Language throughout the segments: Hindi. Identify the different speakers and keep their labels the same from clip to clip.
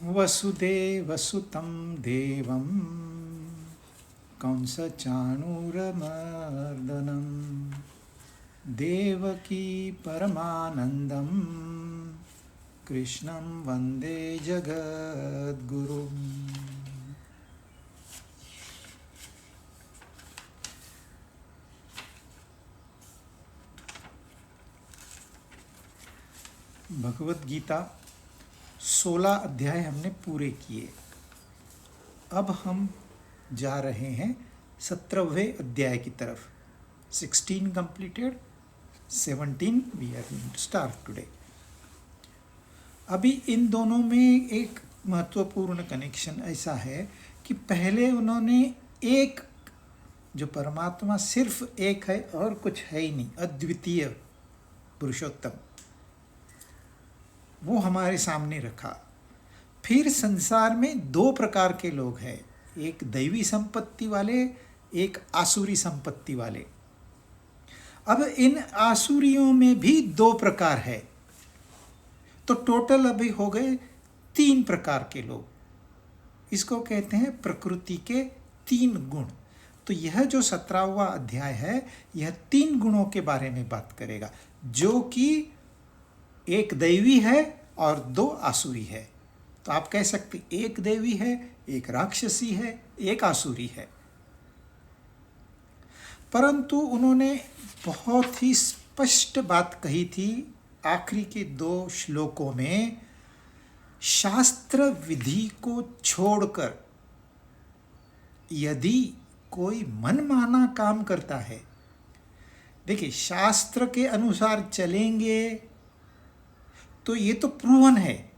Speaker 1: वसुदेवसुतं देवं कंसचाणूरमर्दनं देवकी परमानन्दं कृष्णं वन्दे जगद्गुरुम्। भगवत गीता 16 अध्याय हमने पूरे किए। अब हम जा रहे हैं 17वें अध्याय की तरफ। 16 completed, 17 we are going to start today। अभी इन दोनों में एक महत्वपूर्ण कनेक्शन ऐसा है कि पहले उन्होंने एक, जो परमात्मा सिर्फ एक है और कुछ है ही नहीं, अद्वितीय पुरुषोत्तम, वो हमारे सामने रखा। फिर संसार में दो प्रकार के लोग हैं, एक दैवी संपत्ति वाले, एक आसुरी संपत्ति वाले। अब इन आसुरियों में भी दो प्रकार है, तो टोटल अभी हो गए 3 प्रकार के लोग। इसको कहते हैं प्रकृति के 3 गुण। तो यह जो 17वां अध्याय है, यह 3 गुणों के बारे में बात करेगा, जो कि एक दैवी है और 2 आसुरी है। तो आप कह सकते एक देवी है, एक राक्षसी है, एक आसुरी है। परंतु उन्होंने बहुत ही स्पष्ट बात कही थी आखिरी के 2 श्लोकों में, शास्त्र विधि को छोड़कर यदि कोई मनमाना काम करता है, देखिए शास्त्र के अनुसार चलेंगे तो ये तो प्रूवन है,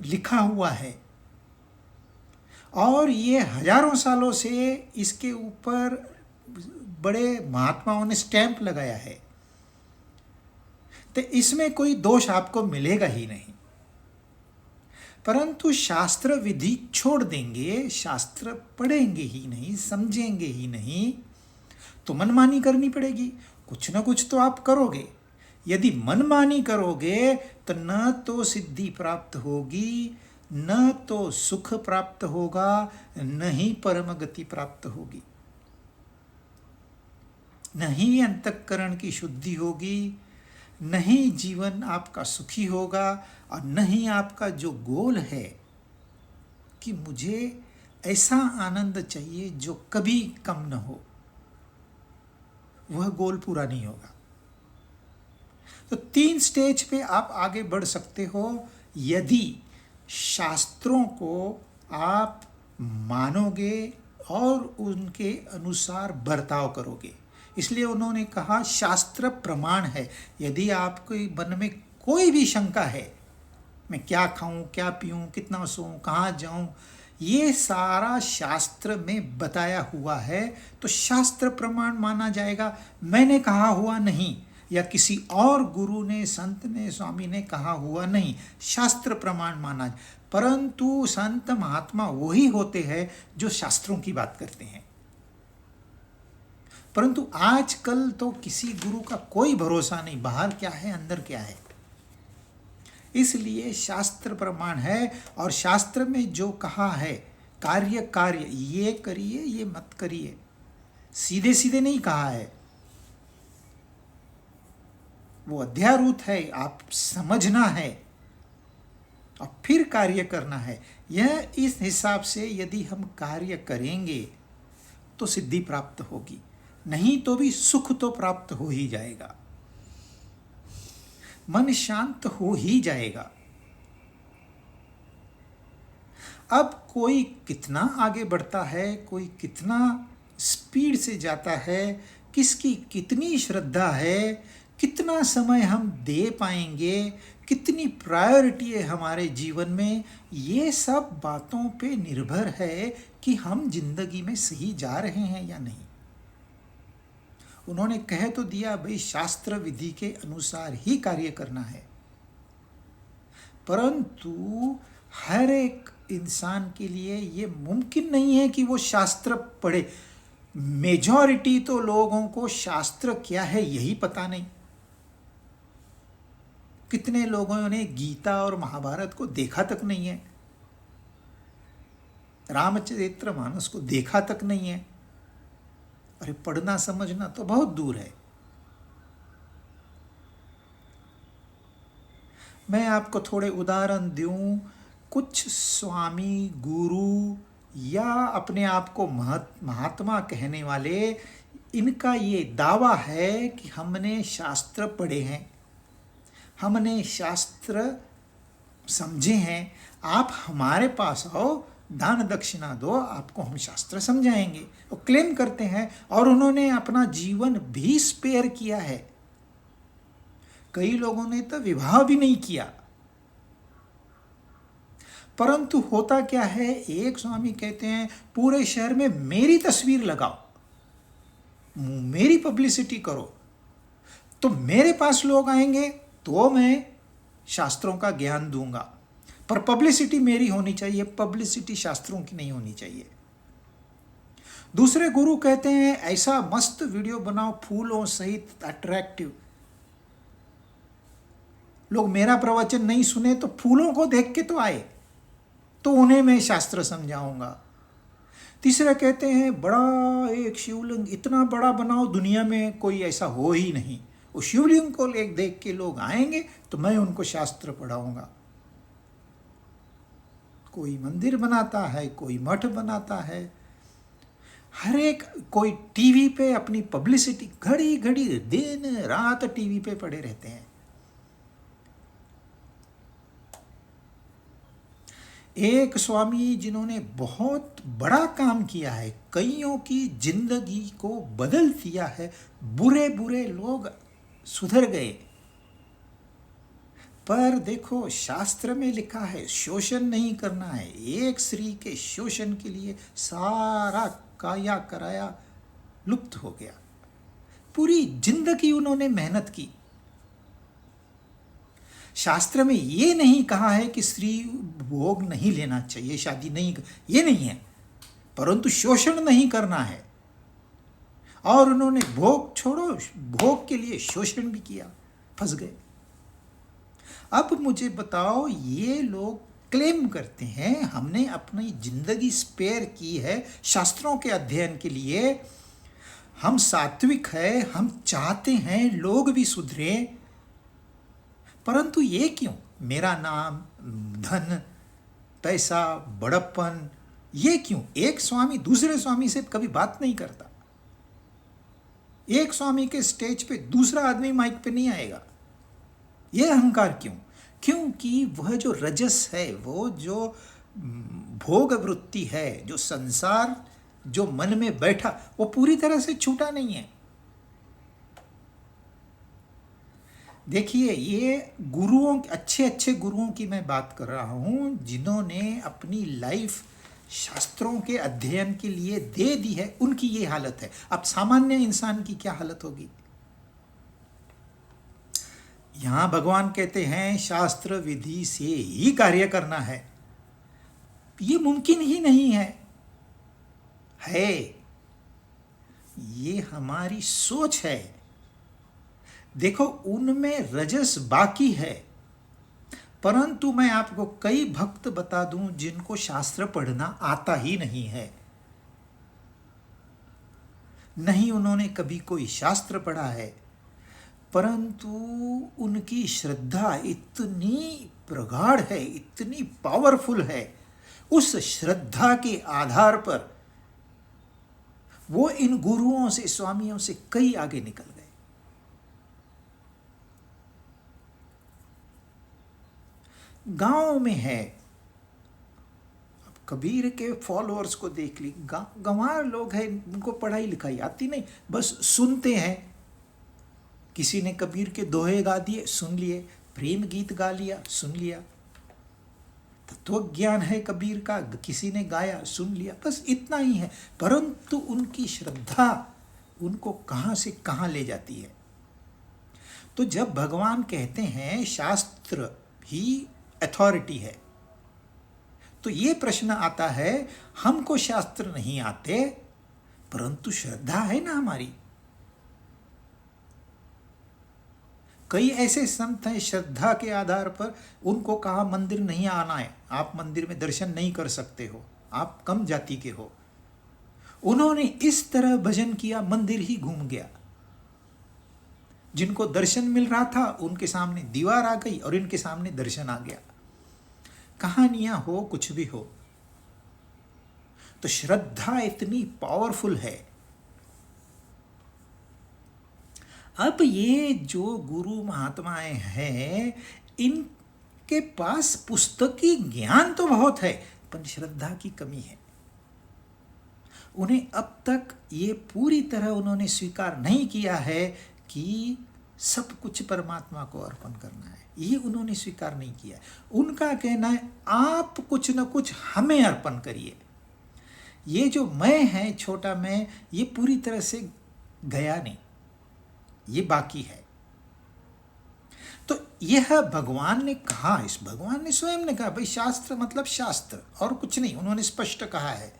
Speaker 1: लिखा हुआ है, और ये हजारों सालों से इसके ऊपर बड़े महात्माओं ने स्टैंप लगाया है, तो इसमें कोई दोष आपको मिलेगा ही नहीं। परंतु शास्त्र विधि छोड़ देंगे, शास्त्र पढ़ेंगे ही नहीं, समझेंगे ही नहीं, तो मनमानी करनी पड़ेगी। कुछ ना कुछ तो आप करोगे। यदि मनमानी करोगे तो न तो सिद्धि प्राप्त होगी, न तो सुख प्राप्त होगा, न ही परम गति प्राप्त होगी, न ही अंतःकरण की शुद्धि होगी, न ही जीवन आपका सुखी होगा, और न ही आपका जो गोल है कि मुझे ऐसा आनंद चाहिए जो कभी कम न हो, वह गोल पूरा नहीं होगा। तो 3 स्टेज पे आप आगे बढ़ सकते हो यदि शास्त्रों को आप मानोगे और उनके अनुसार बर्ताव करोगे। इसलिए उन्होंने कहा शास्त्र प्रमाण है। यदि आपके मन में कोई भी शंका है, मैं क्या खाऊं, क्या पीऊं, कितना सोऊं, कहाँ जाऊं, ये सारा शास्त्र में बताया हुआ है, तो शास्त्र प्रमाण माना जाएगा। मैंने कहा हुआ नहीं, या किसी और गुरु ने, संत ने, स्वामी ने कहा हुआ नहीं, शास्त्र प्रमाण माना। परंतु संत महात्मा वही होते हैं जो शास्त्रों की बात करते हैं। परंतु आजकल तो किसी गुरु का कोई भरोसा नहीं, बाहर क्या है अंदर क्या है। इसलिए शास्त्र प्रमाण है, और शास्त्र में जो कहा है कार्य ये करिए, ये मत करिए, सीधे सीधे नहीं कहा है, वो अध्यारूत है, आप समझना है और फिर कार्य करना है। यह इस हिसाब से यदि हम कार्य करेंगे तो सिद्धि प्राप्त होगी, नहीं तो भी सुख तो प्राप्त हो ही जाएगा, मन शांत हो ही जाएगा। अब कोई कितना आगे बढ़ता है, कोई कितना स्पीड से जाता है, किसकी कितनी श्रद्धा है, कितना समय हम दे पाएंगे, कितनी प्रायोरिटी है हमारे जीवन में, ये सब बातों पे निर्भर है कि हम जिंदगी में सही जा रहे हैं या नहीं। उन्होंने कह तो दिया भाई शास्त्र विधि के अनुसार ही कार्य करना है, परंतु हर एक इंसान के लिए ये मुमकिन नहीं है कि वो शास्त्र पढ़े। मेजॉरिटी तो लोगों को शास्त्र क्या है यही पता नहीं। कितने लोगों ने गीता और महाभारत को देखा तक नहीं है, रामचरितमानस को देखा तक नहीं है। अरे पढ़ना समझना तो बहुत दूर है। मैं आपको थोड़े उदाहरण दूं। कुछ स्वामी, गुरु या अपने आप को महात्मा कहने वाले, इनका ये दावा है कि हमने शास्त्र पढ़े हैं, हमने शास्त्र समझे हैं, आप हमारे पास आओ, दान दक्षिणा दो, आपको हम शास्त्र समझाएंगे। वो क्लेम करते हैं और उन्होंने अपना जीवन भी स्पेयर किया है। कई लोगों ने तो विवाह भी नहीं किया। परंतु होता क्या है, एक स्वामी कहते हैं पूरे शहर में मेरी तस्वीर लगाओ, मेरी पब्लिसिटी करो, तो मेरे पास लोग आएंगे तो मैं शास्त्रों का ज्ञान दूंगा, पर पब्लिसिटी मेरी होनी चाहिए, पब्लिसिटी शास्त्रों की नहीं होनी चाहिए। दूसरे गुरु कहते हैं ऐसा मस्त वीडियो बनाओ फूलों सहित अट्रैक्टिव, लोग मेरा प्रवचन नहीं सुने तो फूलों को देख के तो आए, तो उन्हें मैं शास्त्र समझाऊंगा। तीसरे कहते हैं बड़ा एक शिवलिंग इतना बड़ा बनाओ, दुनिया में कोई ऐसा हो ही नहीं, वो शिवलिंग को देख के लोग आएंगे तो मैं उनको शास्त्र पढ़ाऊंगा। कोई मंदिर बनाता है, कोई मठ बनाता है, हर एक कोई टीवी पे अपनी पब्लिसिटी, घड़ी घड़ी दिन रात टीवी पे पड़े रहते हैं। एक स्वामी जिन्होंने बहुत बड़ा काम किया है, कईयों की जिंदगी को बदल दिया है, बुरे बुरे लोग सुधर गए। पर देखो शास्त्र में लिखा है शोषण नहीं करना है। एक स्त्री के शोषण के लिए सारा काया कराया लुप्त हो गया। पूरी जिंदगी उन्होंने मेहनत की। शास्त्र में ये नहीं कहा है कि स्त्री भोग नहीं लेना चाहिए, शादी नहीं, ये नहीं है, परंतु शोषण नहीं करना है। और उन्होंने भोग छोड़ो, भोग के लिए शोषण भी किया, फंस गए। अब मुझे बताओ, ये लोग क्लेम करते हैं हमने अपनी जिंदगी स्पेयर की है शास्त्रों के अध्ययन के लिए, हम सात्विक है, हम चाहते हैं लोग भी सुधरे, परंतु ये क्यों? मेरा नाम, धन, पैसा, बड़प्पन, ये क्यों? एक स्वामी दूसरे स्वामी से कभी बात नहीं करता। एक स्वामी के स्टेज पे दूसरा आदमी माइक पे नहीं आएगा। ये अहंकार क्यों? क्योंकि वह जो रजस है, वो जो भोग वृत्ति है, जो संसार जो मन में बैठा, वो पूरी तरह से छूटा नहीं है। देखिए, ये गुरुओं, अच्छे अच्छे गुरुओं की मैं बात कर रहा हूँ, जिन्होंने अपनी लाइफ शास्त्रों के अध्ययन के लिए दे दी है, उनकी ये हालत है। अब सामान्य इंसान की क्या हालत होगी? यहाँ भगवान कहते हैं शास्त्र विधि से ही कार्य करना है। ये मुमकिन ही नहीं है। ये हमारी सोच है। देखो, उनमें रजस बाकी है, परंतु मैं आपको कई भक्त बता दूं जिनको शास्त्र पढ़ना आता ही नहीं है। नहीं उन्होंने कभी कोई शास्त्र पढ़ा है, परंतु उनकी श्रद्धा इतनी प्रगाढ़ है, इतनी पावरफुल है, उस श्रद्धा के आधार पर वो इन गुरुओं से, स्वामियों से कई आगे निकल गए। गांव में है, अब कबीर के फॉलोअर्स को देख ली, गंवार लोग हैं, उनको पढ़ाई लिखाई आती नहीं, बस सुनते हैं। किसी ने कबीर के दोहे गा दिए, सुन लिए, प्रेम गीत गा लिया, सुन लिया, तत्व ज्ञान है कबीर का, किसी ने गाया, सुन लिया, बस इतना ही है। परंतु उनकी श्रद्धा उनको कहां से कहां ले जाती है। तो जब भगवान कहते हैं शास्त्र ही अथॉरिटी है, तो ये प्रश्न आता है, हमको शास्त्र नहीं आते, परंतु श्रद्धा है ना हमारी। कई ऐसे संत हैं श्रद्धा के आधार पर उनको कहा मंदिर नहीं आना है, आप मंदिर में दर्शन नहीं कर सकते हो, आप कम जाति के हो। उन्होंने इस तरह भजन किया, मंदिर ही घूम गया। जिनको दर्शन मिल रहा था उनके सामने दीवार आ गई और इनके सामने दर्शन आ गया। कहानियां हो, कुछ भी हो, तो श्रद्धा इतनी पावरफुल है। अब ये जो गुरु महात्माएं हैं, इनके पास पुस्तकी ज्ञान तो बहुत है, पर श्रद्धा की कमी है। उन्हें अब तक ये पूरी तरह उन्होंने स्वीकार नहीं किया है कि सब कुछ परमात्मा को अर्पण करना है, ये उन्होंने स्वीकार नहीं किया। उनका कहना है आप कुछ न कुछ हमें अर्पण करिए। ये जो मैं है, छोटा मैं, ये पूरी तरह से गया नहीं, ये बाकी है। तो यह भगवान ने कहा, इस भगवान ने स्वयं ने कहा, भाई शास्त्र मतलब शास्त्र और कुछ नहीं, उन्होंने स्पष्ट कहा है।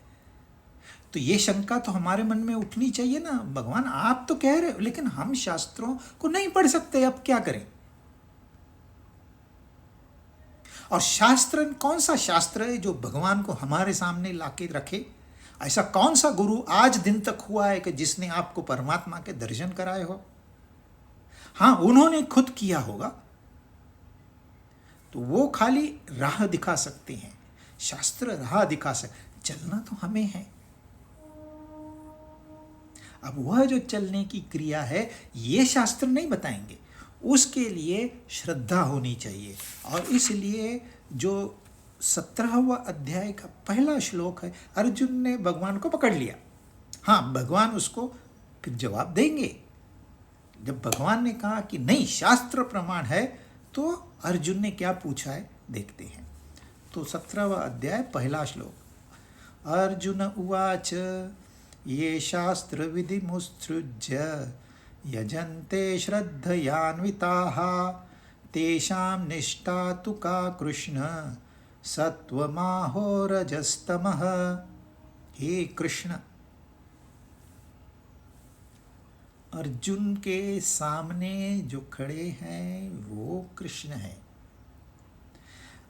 Speaker 1: तो ये शंका तो हमारे मन में उठनी चाहिए ना, भगवान आप तो कह रहे हो लेकिन हम शास्त्रों को नहीं पढ़ सकते, अब क्या करें। और शास्त्र कौन सा शास्त्र है जो भगवान को हमारे सामने लाके रखे? ऐसा कौन सा गुरु आज दिन तक हुआ है कि जिसने आपको परमात्मा के दर्शन कराए हो? हाँ, उन्होंने खुद किया होगा, तो वो खाली राह दिखा सकते हैं। शास्त्र राह दिखा सकते, चलना तो हमें है। अब वह जो चलने की क्रिया है, ये शास्त्र नहीं बताएंगे, उसके लिए श्रद्धा होनी चाहिए। और इसलिए जो 17वां अध्याय का पहला श्लोक है, अर्जुन ने भगवान को पकड़ लिया। हाँ, भगवान उसको फिर जवाब देंगे। जब भगवान ने कहा कि नहीं शास्त्र प्रमाण है, तो अर्जुन ने क्या पूछा है देखते हैं। तो 17वां अध्याय पहला श्लोक, अर्जुन उवाच ये शास्त्र विधि मुत्सृज्य यजन्ते श्रद्धयान्विताः तेषां निष्ठा तु का कृष्ण सत्वमाहो रजस्तमः। हे कृष्ण, अर्जुन के सामने जो खड़े हैं वो कृष्ण है,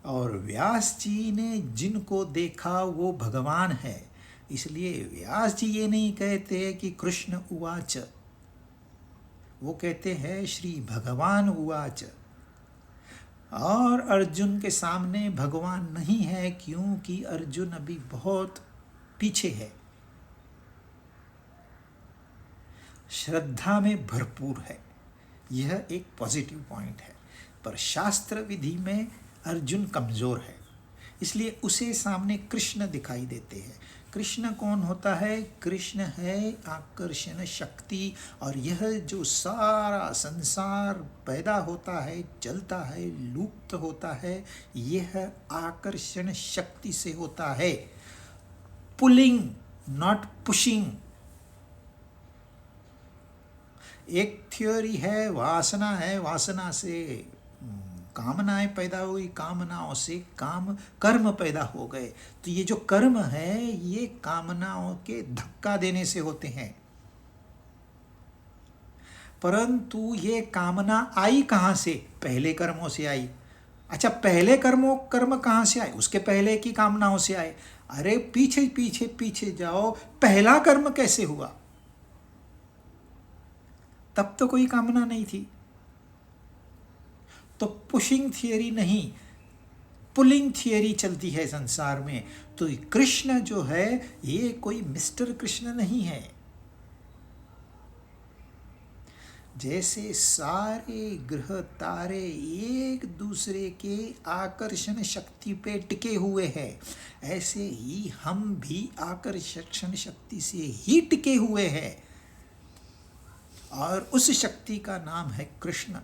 Speaker 1: और व्यास जी ने जिनको देखा वो भगवान है। इसलिए व्यास जी ये नहीं कहते कि कृष्ण उवाच, वो कहते हैं श्री भगवान उवाच। और अर्जुन के सामने भगवान नहीं है, क्योंकि अर्जुन अभी बहुत पीछे है, श्रद्धा में भरपूर है। यह एक पॉजिटिव पॉइंट है। पर शास्त्र विधि में अर्जुन कमजोर है, इसलिए उसे सामने कृष्ण दिखाई देते हैं। कृष्ण कौन होता है? कृष्ण है आकर्षण शक्ति। और यह जो सारा संसार पैदा होता है, चलता है, लुप्त होता है, यह आकर्षण शक्ति से होता है। Pulling, not pushing. एक थ्योरी है वासना है, वासना से कामनाएं पैदा हुई, कामनाओं से कर्म पैदा हो गए। तो ये जो कर्म है, ये कामनाओं के धक्का देने से होते हैं। परंतु ये कामना आई कहाँ से? पहले कर्मों से आई। अच्छा, पहले कर्म कहाँ से आए? उसके पहले की कामनाओं से आए। अरे पीछे पीछे पीछे जाओ, पहला कर्म कैसे हुआ? तब तो कोई कामना नहीं थी। तो पुशिंग थियरी नहीं, पुलिंग थियरी चलती है संसार में। तो कृष्ण जो है, ये कोई मिस्टर कृष्ण नहीं है। जैसे सारे ग्रह तारे एक दूसरे के आकर्षण शक्ति पे टिके हुए हैं, ऐसे ही हम भी आकर्षण शक्ति से ही टिके हुए हैं। और उस शक्ति का नाम है कृष्ण।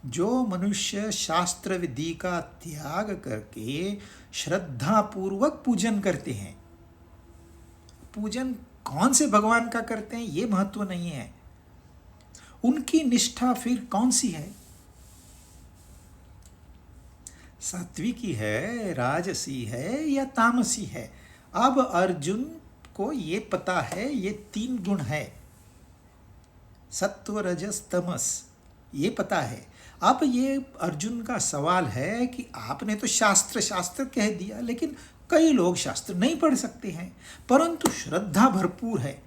Speaker 1: जो मनुष्य शास्त्र विधि का त्याग करके श्रद्धा पूर्वक पूजन करते हैं, पूजन कौन से भगवान का करते हैं ये महत्व नहीं है, उनकी निष्ठा फिर कौन सी है? सात्विकी है, राजसी है या तामसी है? अब अर्जुन को ये पता है, ये 3 गुण है, सत्व रजस तमस। ये पता है। अब ये अर्जुन का सवाल है कि आपने तो शास्त्र शास्त्र कह दिया, लेकिन कई लोग शास्त्र नहीं पढ़ सकते हैं, परंतु श्रद्धा भरपूर है।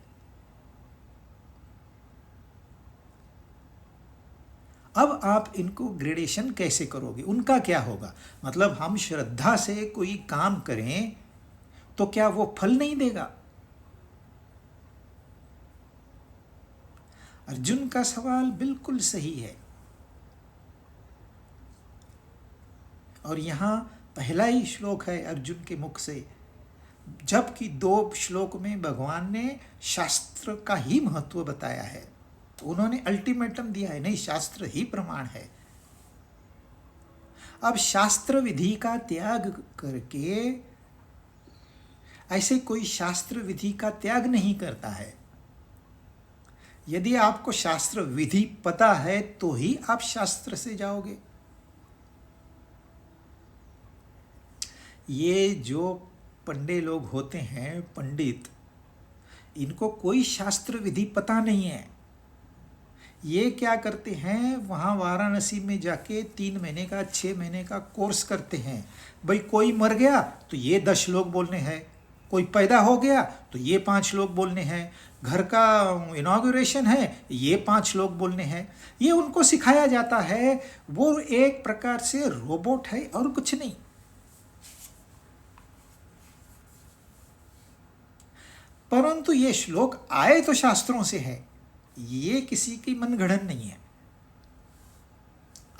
Speaker 1: अब आप इनको ग्रेडेशन कैसे करोगे, उनका क्या होगा? मतलब हम श्रद्धा से कोई काम करें तो क्या वो फल नहीं देगा? अर्जुन का सवाल बिल्कुल सही है। और यहाँ पहला ही श्लोक है अर्जुन के मुख से, जबकि 2 श्लोक में भगवान ने शास्त्र का ही महत्व बताया है। उन्होंने अल्टीमेटम दिया है, नहीं शास्त्र ही प्रमाण है। अब शास्त्र विधि का त्याग करके, ऐसे कोई शास्त्र विधि का त्याग नहीं करता है। यदि आपको शास्त्र विधि पता है तो ही आप शास्त्र से जाओगे। ये जो पंडे लोग होते हैं, पंडित, इनको कोई शास्त्र विधि पता नहीं है। ये क्या करते हैं, वहाँ वाराणसी में जाके 3 महीने का 6 महीने का कोर्स करते हैं। भाई कोई मर गया तो ये 10 श्लोक बोलने हैं, कोई पैदा हो गया तो ये 5 श्लोक बोलने हैं, घर का इनॉग्रेशन है ये 5 श्लोक बोलने हैं। ये उनको सिखाया जाता है। वो एक प्रकार से रोबोट है और कुछ नहीं। परंतु ये श्लोक आए तो शास्त्रों से है, ये किसी की मनगढ़ंत नहीं है,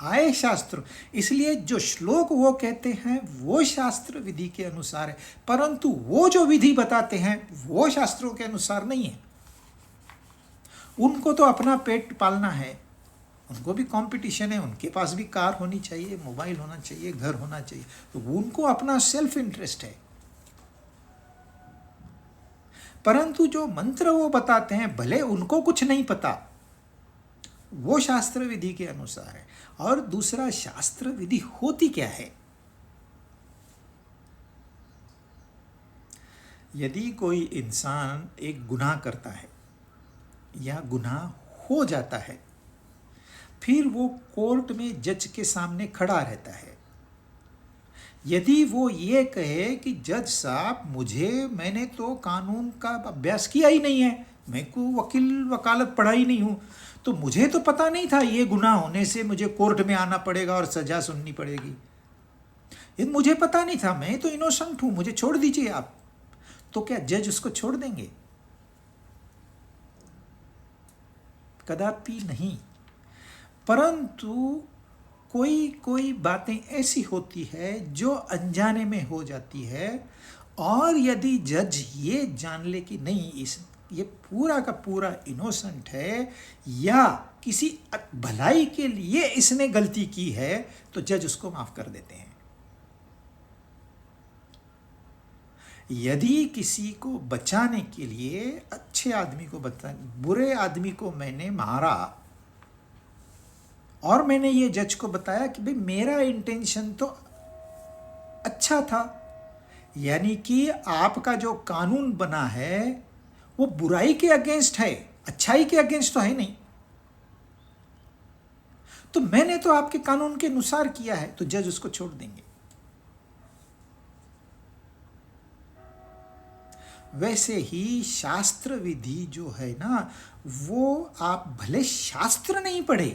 Speaker 1: आए शास्त्र। इसलिए जो श्लोक वो कहते हैं वो शास्त्र विधि के अनुसार है, परंतु वो जो विधि बताते हैं वो शास्त्रों के अनुसार नहीं है। उनको तो अपना पेट पालना है, उनको भी कंपटीशन है, उनके पास भी कार होनी चाहिए, मोबाइल होना चाहिए, घर होना चाहिए, तो उनको अपना सेल्फ इंटरेस्ट है। परंतु जो मंत्र वो बताते हैं, भले उनको कुछ नहीं पता, वो शास्त्र विधि के अनुसार है। और दूसरा, शास्त्र विधि होती क्या है? यदि कोई इंसान एक गुनाह करता है या गुनाह हो जाता है, फिर वो कोर्ट में जज के सामने खड़ा रहता है। यदि वो ये कहे कि जज साहब मैंने तो कानून का अभ्यास किया ही नहीं है, मैं को वकालत पढ़ा ही नहीं हूँ, तो मुझे तो पता नहीं था ये गुनाह होने से मुझे कोर्ट में आना पड़ेगा और सजा सुननी पड़ेगी, ये मुझे पता नहीं था, मैं तो इनोसेंट हूँ, मुझे छोड़ दीजिए आप। तो क्या जज उसको छोड़ देंगे? कदापि नहीं। परंतु कोई कोई बातें ऐसी होती है जो अनजाने में हो जाती है, और यदि जज ये जान ले कि नहीं ये पूरा का पूरा इनोसेंट है या किसी भलाई के लिए इसने गलती की है, तो जज उसको माफ कर देते हैं। यदि किसी को बचाने के लिए, अच्छे आदमी को बुरे आदमी को मैंने मारा और मैंने ये जज को बताया कि भाई मेरा इंटेंशन तो अच्छा था, यानी कि आपका जो कानून बना है वो बुराई के अगेंस्ट है, अच्छाई के अगेंस्ट तो है नहीं, तो मैंने तो आपके कानून के अनुसार किया है, तो जज उसको छोड़ देंगे। वैसे ही शास्त्र विधि जो है ना, वो आप भले शास्त्र नहीं पढ़े,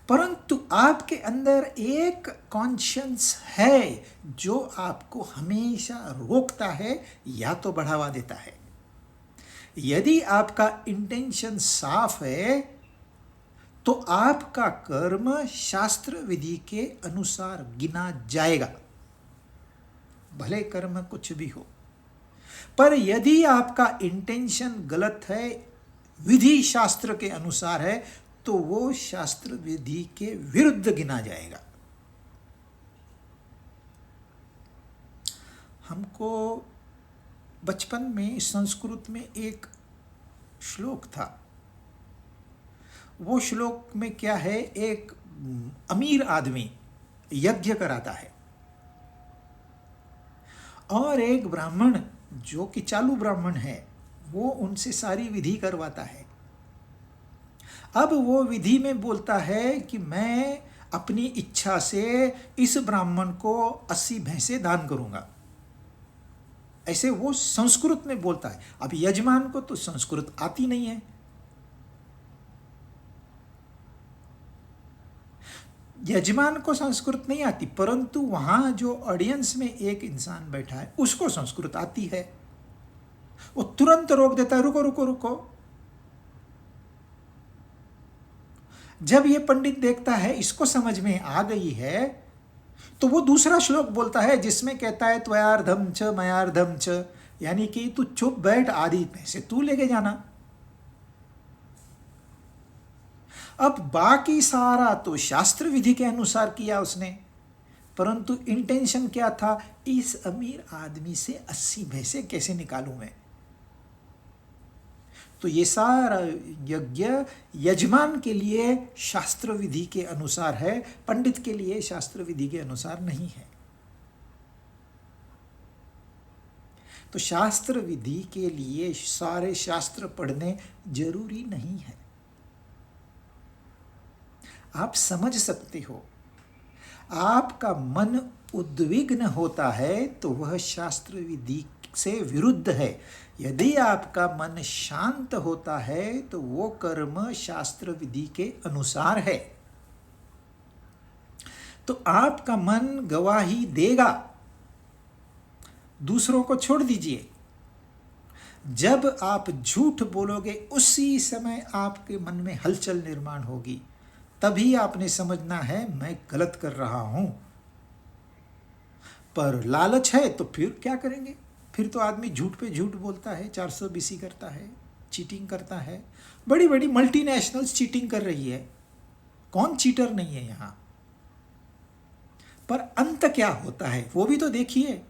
Speaker 1: परंतु आपके अंदर एक कॉन्शियंस है जो आपको हमेशा रोकता है या तो बढ़ावा देता है। यदि आपका इंटेंशन साफ है तो आपका कर्म शास्त्र विधि के अनुसार गिना जाएगा, भले कर्म कुछ भी हो। पर यदि आपका इंटेंशन गलत है, विधि शास्त्र के अनुसार है, तो वो शास्त्र विधि के विरुद्ध गिना जाएगा। हमको बचपन में संस्कृत में एक श्लोक था। वो श्लोक में क्या है, एक अमीर आदमी यज्ञ कराता है और एक ब्राह्मण जो कि चालू ब्राह्मण है वो उनसे सारी विधि करवाता है। अब वो विधि में बोलता है कि मैं अपनी इच्छा से इस ब्राह्मण को 80 भैंसें दान करूंगा, ऐसे वो संस्कृत में बोलता है। अब यजमान को तो संस्कृत आती नहीं है, यजमान को संस्कृत नहीं आती, परंतु वहां जो ऑडियंस में एक इंसान बैठा है उसको संस्कृत आती है। वो तुरंत रोक देता है, रुको रुको रुको। जब ये पंडित देखता है इसको समझ में आ गई है, तो वो दूसरा श्लोक बोलता है जिसमें कहता है त्वयार्धम च मयार्धम च, यानी कि तू चुप बैठ, आदि पैसे तू लेके जाना। अब बाकी सारा तो शास्त्र विधि के अनुसार किया उसने, परंतु इंटेंशन क्या था, इस अमीर आदमी से 80 भैंसे कैसे निकालूं मैं। तो ये सारा यज्ञ यजमान के लिए शास्त्र विधि के अनुसार है, पंडित के लिए शास्त्र विधि के अनुसार नहीं है। तो शास्त्र विधि के लिए सारे शास्त्र पढ़ने जरूरी नहीं है। आप समझ सकते हो, आपका मन उद्विग्न होता है तो वह शास्त्र विधि से विरुद्ध है। यदि आपका मन शांत होता है तो वो कर्म शास्त्र विधि के अनुसार है। तो आपका मन गवाही देगा, दूसरों को छोड़ दीजिए। जब आप झूठ बोलोगे उसी समय आपके मन में हलचल निर्माण होगी, तभी आपने समझना है मैं गलत कर रहा हूं। पर लालच है तो फिर क्या करेंगे, फिर तो आदमी झूठ पे झूठ बोलता है, 420 करता है, चीटिंग करता है। बड़ी बड़ी मल्टीनेशनल्स चीटिंग कर रही है, कौन चीटर नहीं है यहां। पर अंत क्या होता है वो भी तो देखिए।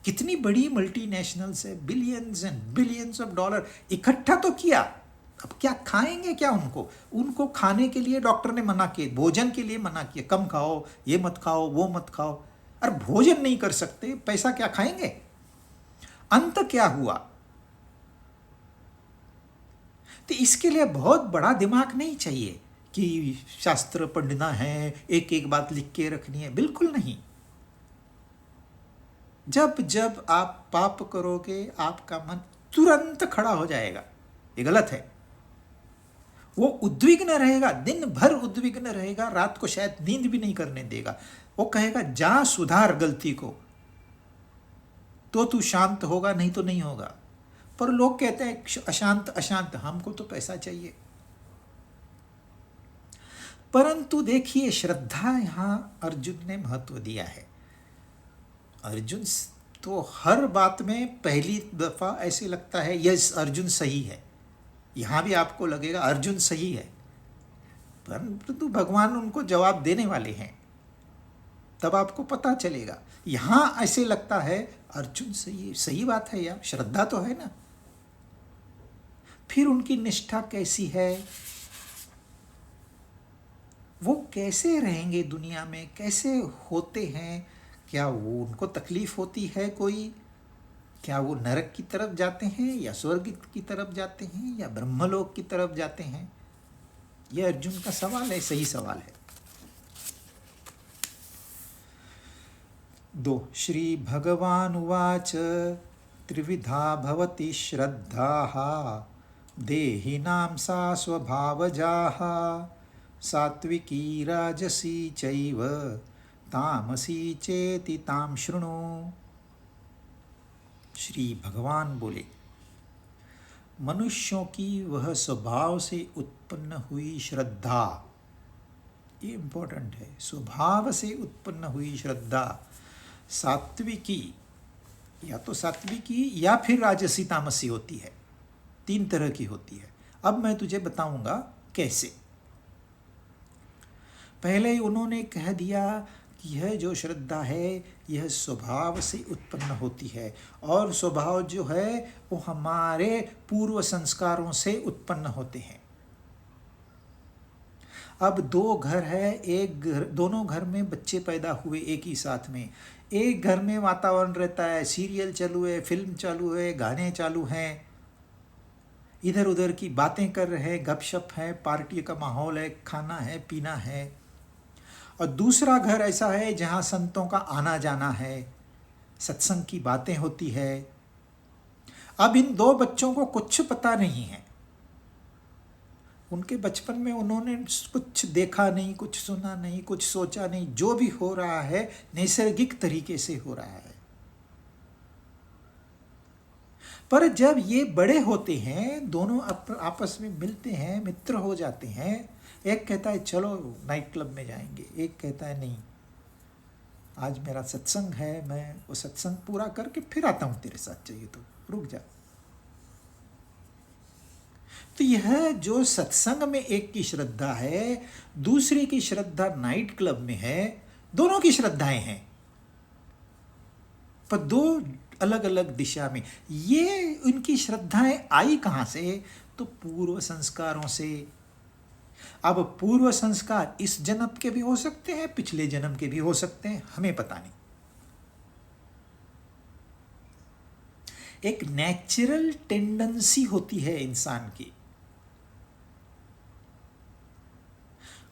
Speaker 1: कितनी बड़ी मल्टीनेशनल्स है, billions and billions of dollar इकट्ठा तो किया, अब क्या खाएंगे क्या उनको खाने के लिए डॉक्टर ने मना किया, भोजन के लिए मना किया, कम खाओ, ये मत खाओ, वो मत खाओ। अरे भोजन नहीं कर सकते, पैसा क्या खाएंगे। अंत क्या हुआ। तो इसके लिए बहुत बड़ा दिमाग नहीं चाहिए कि शास्त्र पढ़ना है, एक एक बात लिख के रखनी है, बिल्कुल नहीं। जब जब आप पाप करोगे आपका मन तुरंत खड़ा हो जाएगा, ये गलत है। वो उद्विग्न रहेगा, दिन भर उद्विग्न रहेगा, रात को शायद नींद भी नहीं करने देगा। वो कहेगा जा सुधार गलती को, तो तू शांत होगा, नहीं तो नहीं होगा। पर लोग कहते हैं अशांत अशांत, हमको तो पैसा चाहिए। परंतु देखिए श्रद्धा यहां अर्जुन ने महत्व दिया है। अर्जुन तो हर बात में पहली दफा ऐसे लगता है यस अर्जुन सही है, यहां भी आपको लगेगा अर्जुन सही है, परंतु भगवान उनको जवाब देने वाले हैं, तब आपको पता चलेगा। यहां ऐसे लगता है अर्जुन सही, सही बात है यार, श्रद्धा तो है ना। फिर उनकी निष्ठा कैसी है, वो कैसे रहेंगे दुनिया में, कैसे होते हैं, क्या वो उनको तकलीफ होती है कोई, क्या वो नरक की तरफ जाते हैं या स्वर्ग की तरफ जाते हैं या ब्रह्मलोक की तरफ जाते हैं। यह अर्जुन का सवाल है, सही सवाल है। 2 श्री भगवान उवाच त्रिविधा भवति श्रद्धाः देहिनां सा स्वभावजाः सात्विकी राजसी चैव तामसी चेति तां शृणु। श्री भगवान बोले, मनुष्यों की वह स्वभाव से उत्पन्न हुई श्रद्धा, ये इंपॉर्टेंट है, स्वभाव से उत्पन्न हुई श्रद्धा सात्विकी, या तो सात्विकी या फिर राजसी तामसी होती है, 3 तरह की होती है। अब मैं तुझे बताऊंगा कैसे। पहले उन्होंने कह दिया कि यह जो श्रद्धा है यह स्वभाव से उत्पन्न होती है, और स्वभाव जो है वो हमारे पूर्व संस्कारों से उत्पन्न होते हैं। अब 2 घर है, एक घर, दोनों घर में बच्चे पैदा हुए एक ही साथ में, एक घर में वातावरण रहता है, सीरियल चालू है, फिल्म चालू है, गाने चालू हैं, इधर उधर की बातें कर रहे हैं, गपशप है, पार्टी का माहौल है, खाना है, पीना है। और दूसरा घर ऐसा है जहाँ संतों का आना जाना है, सत्संग की बातें होती है। अब इन दो बच्चों को कुछ पता नहीं है। उनके बचपन में उन्होंने कुछ देखा नहीं, कुछ सुना नहीं, कुछ सोचा नहीं। जो भी हो रहा है नैसर्गिक तरीके से हो रहा है। पर जब ये बड़े होते हैं, दोनों आपस में मिलते हैं, मित्र हो जाते हैं। एक कहता है चलो नाइट क्लब में जाएंगे, एक कहता है नहीं, आज मेरा सत्संग है, मैं वो सत्संग पूरा करके फिर आता हूँ तेरे साथ, चाहिए तो रुक जा। तो यह जो सत्संग में एक की श्रद्धा है, दूसरे की श्रद्धा नाइट क्लब में है, दोनों की श्रद्धाएं हैं पर दो अलग अलग दिशा में। ये उनकी श्रद्धाएं आई कहां से? तो पूर्व संस्कारों से। अब पूर्व संस्कार इस जन्म के भी हो सकते हैं, पिछले जन्म के भी हो सकते हैं, हमें पता नहीं। एक नेचुरल टेंडेंसी होती है इंसान की।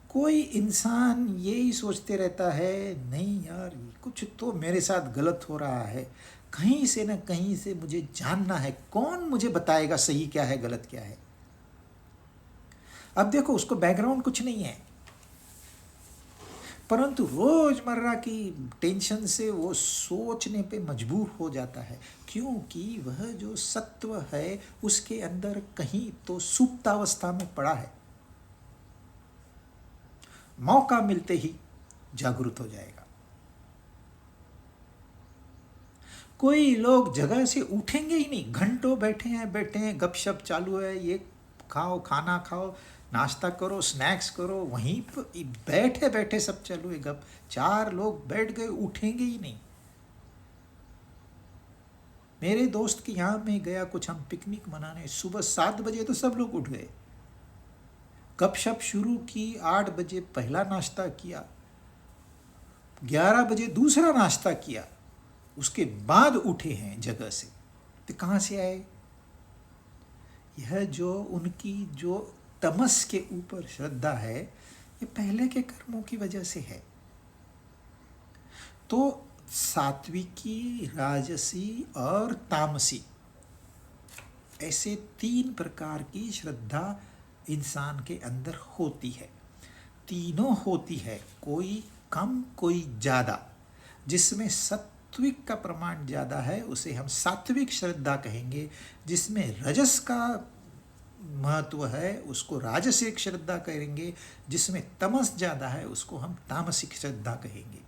Speaker 1: कोई इंसान यही सोचते रहता है, नहीं यार कुछ तो मेरे साथ गलत हो रहा है, कहीं से न कहीं से मुझे जानना है, कौन मुझे बताएगा सही क्या है गलत क्या है। अब देखो उसको बैकग्राउंड कुछ नहीं है, परंतु रोजमर्रा की टेंशन से वो सोचने पे मजबूर हो जाता है, क्योंकि वह जो सत्व है उसके अंदर कहीं तो सुप्तावस्था में पड़ा है। मौका मिलते ही जागृत हो जाएगा। कोई लोग जगह से उठेंगे ही नहीं, घंटों बैठे हैं, गपशप चालू है, ये खाओ, खाना खाओ, नाश्ता करो, स्नैक्स करो, वहीं पर बैठे बैठे सब चालू है गप। चार लोग बैठ गए, उठेंगे ही नहीं। मेरे दोस्त के यहाँ में गया, कुछ हम पिकनिक मनाने, सुबह 7 बजे तो सब लोग उठ गए, गपशप शुरू की, 8 बजे पहला नाश्ता किया, 11 बजे दूसरा नाश्ता किया, उसके बाद उठे हैं जगह से। तो कहाँ से आए? यह जो उनकी जो तमस के ऊपर श्रद्धा है, ये पहले के कर्मों की वजह से है। तो सात्विकी, राजसी और तामसी, ऐसे 3 प्रकार की श्रद्धा इंसान के अंदर होती है। तीनों होती है, कोई कम कोई ज़्यादा। जिसमें सात्विक का प्रमाण ज़्यादा है उसे हम सात्विक श्रद्धा कहेंगे, जिसमें रजस का महत्व है उसको राजसिक श्रद्धा कहेंगे, जिसमें तमस ज़्यादा है उसको हम तामसिक श्रद्धा कहेंगे।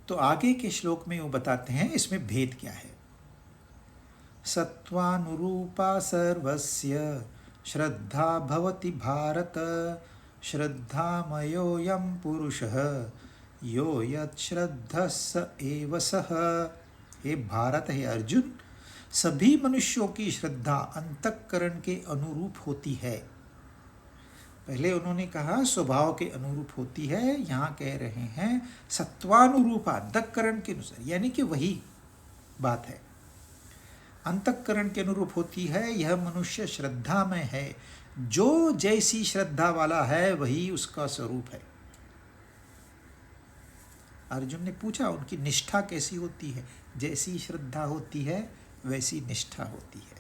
Speaker 1: तो आगे के श्लोक में वो बताते हैं इसमें भेद क्या है। सत्वानुरूपा सर्वस्य श्रद्धा भवति भारत, श्रद्धामयोऽयं पुरुषः यो यच्छ्रद्धः स एव सः। हे भारत, हे अर्जुन, सभी मनुष्यों की श्रद्धा अंतःकरण के अनुरूप होती है। पहले उन्होंने कहा स्वभाव के अनुरूप होती है, यहाँ कह रहे हैं सत्वानुरूपा, अंतःकरण के अनुसार, यानी कि वही बात है, अंतःकरण के अनुरूप होती है। यह मनुष्य श्रद्धा में है, जो जैसी श्रद्धा वाला है वही उसका स्वरूप है। अर्जुन ने पूछा उनकी निष्ठा कैसी होती है? जैसी श्रद्धा होती है वैसी निष्ठा होती है।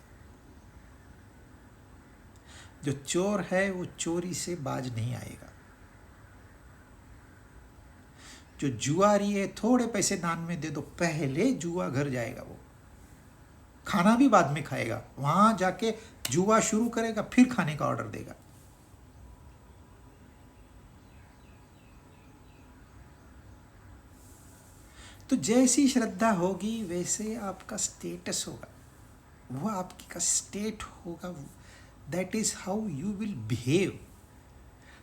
Speaker 1: जो चोर है वो चोरी से बाज नहीं आएगा। जो जुआरी है थोड़े पैसे दान में दे दो, पहले जुआ घर जाएगा, वो खाना भी बाद में खाएगा, वहां जाके जुआ शुरू करेगा फिर खाने का ऑर्डर देगा। तो जैसी श्रद्धा होगी वैसे आपका स्टेटस होगा, वो आपकी का स्टेट होगा। That is how you will behave.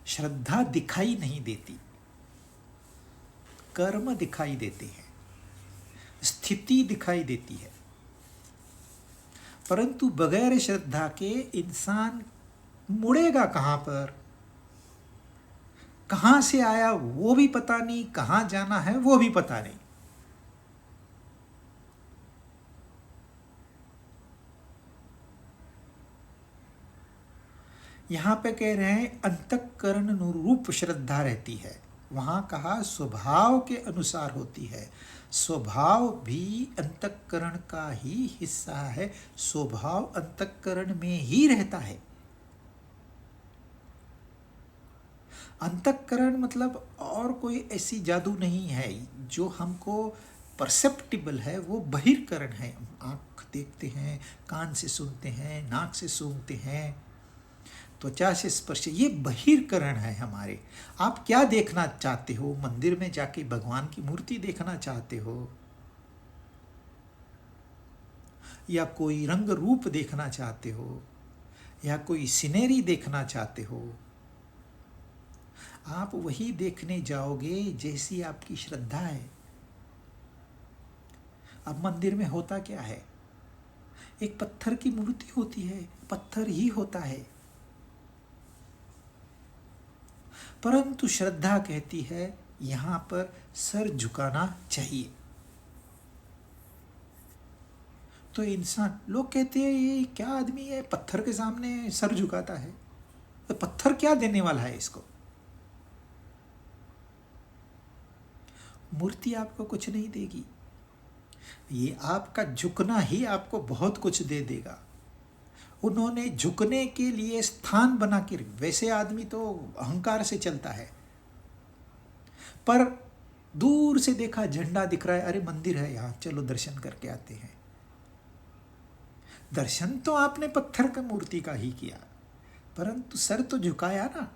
Speaker 1: श्रद्धा दिखाई नहीं देती, कर्म दिखाई देते हैं, स्थिति दिखाई देती है। परंतु बगैर श्रद्धा के इंसान मुड़ेगा कहाँ पर, कहाँ से आया वो भी पता नहीं, कहाँ जाना है वो भी पता नहीं। यहाँ पे कह रहे हैं अंतःकरण अनुरूप श्रद्धा रहती है, वहाँ कहा स्वभाव के अनुसार होती है। स्वभाव भी अंतःकरण का ही हिस्सा है, स्वभाव अंतःकरण में ही रहता है। अंतःकरण मतलब और कोई ऐसी जादू नहीं है, जो हमको परसेप्टिबल है वो बहिर्करण है। आँख देखते हैं, कान से सुनते हैं, नाक से सूंघते हैं, त्वचा से स्पर्श, ये बहिर्करण है हमारे। आप क्या देखना चाहते हो? मंदिर में जाके भगवान की मूर्ति देखना चाहते हो, या कोई रंग रूप देखना चाहते हो, या कोई सीनरी देखना चाहते हो? आप वही देखने जाओगे जैसी आपकी श्रद्धा है। अब मंदिर में होता क्या है? एक पत्थर की मूर्ति होती है, पत्थर ही होता है, परंतु श्रद्धा कहती है यहाँ पर सर झुकाना चाहिए। तो इंसान, लोग कहते हैं ये क्या आदमी है, पत्थर के सामने सर झुकाता है, तो पत्थर क्या देने वाला है इसको? मूर्ति आपको कुछ नहीं देगी, ये आपका झुकना ही आपको बहुत कुछ दे देगा। उन्होंने झुकने के लिए स्थान बना के, वैसे आदमी तो अहंकार से चलता है, पर दूर से देखा झंडा दिख रहा है, अरे मंदिर है यहाँ, चलो दर्शन करके आते हैं। दर्शन तो आपने पत्थर का मूर्ति का ही किया, परंतु सर तो झुकाया ना।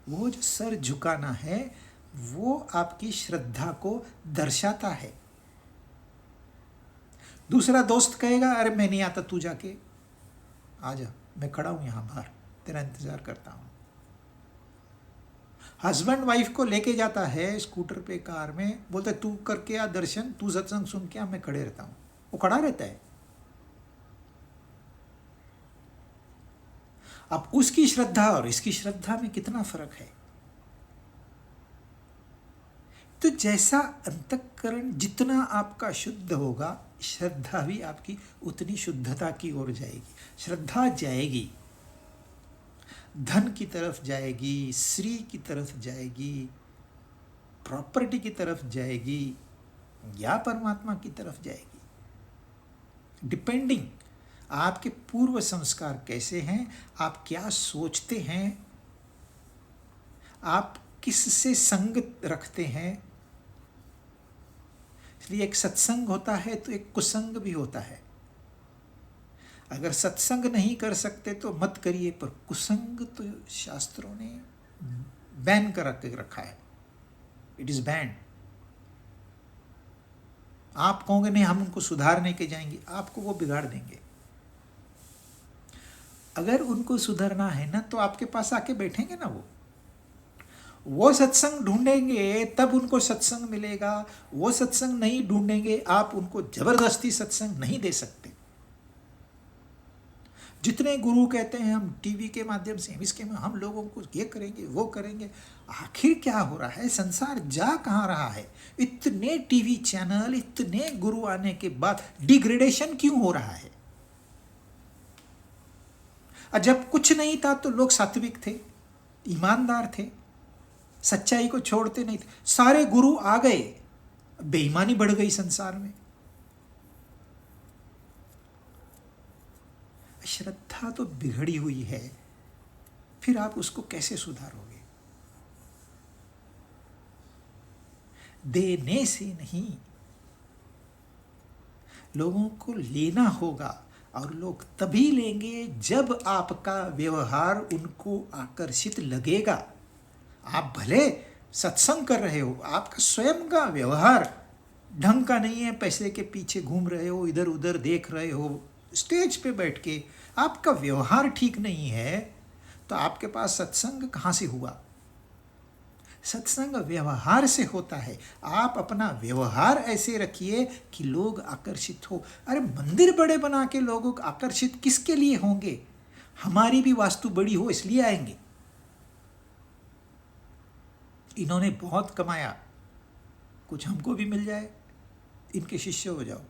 Speaker 1: वो जो सर झुकाना है वो आपकी श्रद्धा को दर्शाता है। दूसरा दोस्त कहेगा अरे मैं नहीं आता, तू जाके आ जा, मैं खड़ा हूं यहां बाहर, तेरा इंतजार करता हूं। हस्बैंड वाइफ को लेके जाता है स्कूटर पे, कार में, बोलते तू करके आ दर्शन, तू सत्संग सुन के आ, मैं खड़े रहता हूं। वो खड़ा रहता है। अब उसकी श्रद्धा और इसकी श्रद्धा में कितना फर्क है। तो जैसा अंतःकरण जितना आपका शुद्ध होगा, श्रद्धा भी आपकी उतनी शुद्धता की ओर जाएगी। श्रद्धा जाएगी, धन की तरफ जाएगी, श्री की तरफ जाएगी, प्रॉपर्टी की तरफ जाएगी, या परमात्मा की तरफ जाएगी। डिपेंडिंग आपके पूर्व संस्कार कैसे हैं, आप क्या सोचते हैं, आप किससे संग रखते हैं। इसलिए एक सत्संग होता है तो एक कुसंग भी होता है। अगर सत्संग नहीं कर सकते तो मत करिए, पर कुसंग तो शास्त्रों ने बैन कर रखा है, इट इज बैन। आप कहोगे नहीं हम उनको सुधारने के जाएंगे, आपको वो बिगाड़ देंगे। अगर उनको सुधरना है ना तो आपके पास आके बैठेंगे ना, वो सत्संग ढूंढेंगे तब उनको सत्संग मिलेगा। वो सत्संग नहीं ढूंढेंगे, आप उनको जबरदस्ती सत्संग नहीं दे सकते। जितने गुरु कहते हैं हम टीवी के माध्यम से, इसके में हम लोगों को ये करेंगे वो करेंगे, आखिर क्या हो रहा है? संसार जा कहाँ रहा है? इतने टीवी चैनल, इतने गुरु आने के बाद डिग्रेडेशन क्यों हो रहा है? जब कुछ नहीं था तो लोग सात्विक थे, ईमानदार थे, सच्चाई को छोड़ते नहीं थे। सारे गुरु आ गए, बेईमानी बढ़ गई संसार में। श्रद्धा तो बिगड़ी हुई है, फिर आप उसको कैसे सुधारोगे? देने से नहीं, लोगों को लेना होगा, और लोग तभी लेंगे जब आपका व्यवहार उनको आकर्षित लगेगा। आप भले सत्संग कर रहे हो, आपका स्वयं का व्यवहार ढंग का नहीं है, पैसे के पीछे घूम रहे हो, इधर उधर देख रहे हो, स्टेज पे बैठ के आपका व्यवहार ठीक नहीं है, तो आपके पास सत्संग कहाँ से हुआ? सत्संग व्यवहार से होता है। आप अपना व्यवहार ऐसे रखिए कि लोग आकर्षित हो। अरे मंदिर बड़े बना के लोगों को आकर्षित किसके लिए होंगे? हमारी भी वास्तु बड़ी हो इसलिए आएंगे। इन्होंने बहुत कमाया, कुछ हमको भी मिल जाए, इनके शिष्य हो जाओ,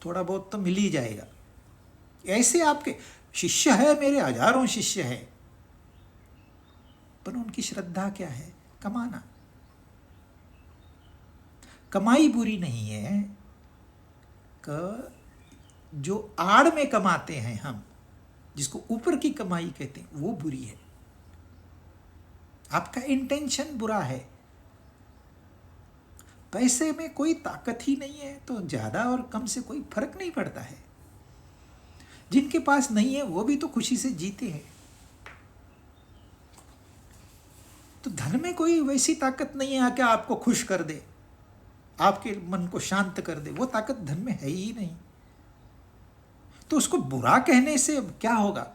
Speaker 1: थोड़ा बहुत तो मिल ही जाएगा। ऐसे आपके शिष्य है, मेरे हजारों शिष्य है, पर उनकी श्रद्धा क्या है? कमाना। कमाई बुरी नहीं है, जो आड़ में कमाते हैं हम, जिसको ऊपर की कमाई कहते हैं, वो बुरी है। आपका इंटेंशन बुरा है। पैसे में कोई ताकत ही नहीं है तो ज्यादा और कम से कोई फर्क नहीं पड़ता है। जिनके पास नहीं है वो भी तो खुशी से जीते हैं। तो धन में कोई वैसी ताकत नहीं है कि आपको खुश कर दे, आपके मन को शांत कर दे। वो ताकत धन में है ही नहीं। तो उसको बुरा कहने से क्या होगा?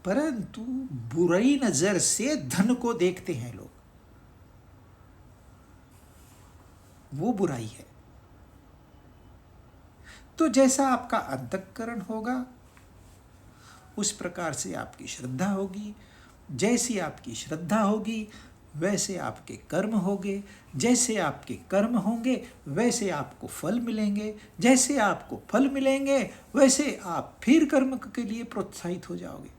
Speaker 1: परंतु बुरी नजर से धन को देखते हैं लोग, वो बुराई है। तो जैसा आपका अंतःकरण होगा उस प्रकार से आपकी श्रद्धा होगी। जैसी आपकी श्रद्धा होगी वैसे आपके कर्म होंगे। जैसे आपके कर्म होंगे वैसे आपको फल मिलेंगे। जैसे आपको फल मिलेंगे वैसे आप फिर कर्म के लिए प्रोत्साहित हो जाओगे।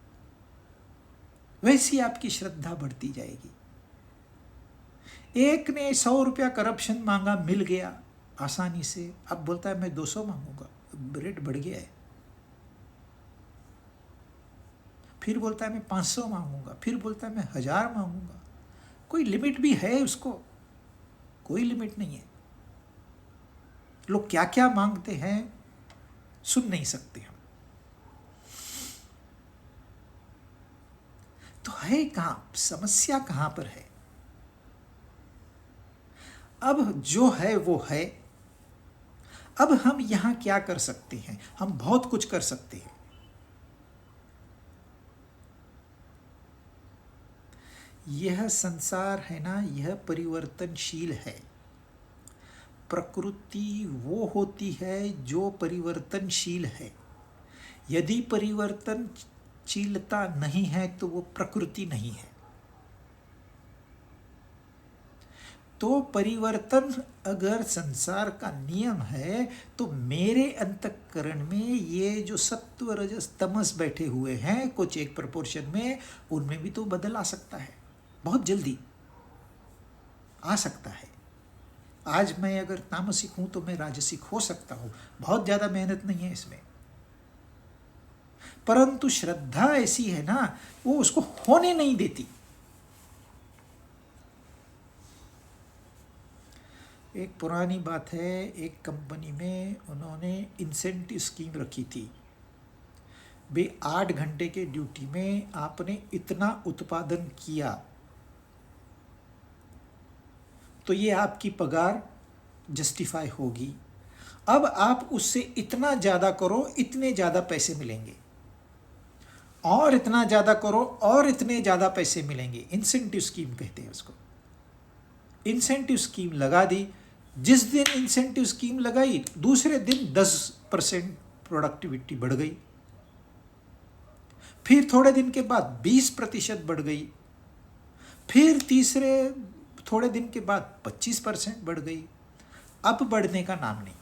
Speaker 1: वैसी आपकी श्रद्धा बढ़ती जाएगी। एक ने 100 रुपया करप्शन मांगा, मिल गया आसानी से, अब बोलता है मैं 200 मांगूंगा, रेट बढ़ गया है। फिर बोलता है मैं 500 मांगूंगा, फिर बोलता है मैं 1000 मांगूंगा। कोई लिमिट भी है उसको? कोई लिमिट नहीं है। लोग क्या क्या मांगते हैं सुन नहीं सकते हम। तो है कहां समस्या? कहां पर है? अब जो है वो है। अब हम यहां क्या कर सकते हैं? हम बहुत कुछ कर सकते हैं। यह संसार है ना, यह परिवर्तनशील है। प्रकृति वो होती है जो परिवर्तनशील है। यदि परिवर्तनशीलता नहीं है तो वो प्रकृति नहीं है। तो परिवर्तन अगर संसार का नियम है तो मेरे अंतःकरण में ये जो सत्व रजस तमस बैठे हुए हैं कुछ एक प्रोपोर्शन में, उनमें भी तो बदल आ सकता है। बहुत जल्दी आ सकता है। आज मैं अगर तामसिक हूं तो मैं राजसिक हो सकता हूं। बहुत ज्यादा मेहनत नहीं है इसमें। परंतु श्रद्धा ऐसी है ना, वो उसको होने नहीं देती। एक पुरानी बात है, एक कंपनी में उन्होंने इंसेंटिव स्कीम रखी थी। भाई 8 घंटे के ड्यूटी में आपने इतना उत्पादन किया तो ये आपकी पगार जस्टिफाई होगी। अब आप उससे इतना ज़्यादा करो, इतने ज़्यादा पैसे मिलेंगे, और इतना ज़्यादा करो और इतने ज़्यादा पैसे मिलेंगे। इंसेंटिव स्कीम कहते हैं उसको। इंसेंटिव स्कीम लगा दी। जिस दिन इंसेंटिव स्कीम लगाई दूसरे दिन 10% प्रोडक्टिविटी बढ़ गई। फिर थोड़े दिन के बाद 20% बढ़ गई। फिर तीसरे थोड़े दिन के बाद 25% बढ़ गई। अब बढ़ने का नाम नहीं।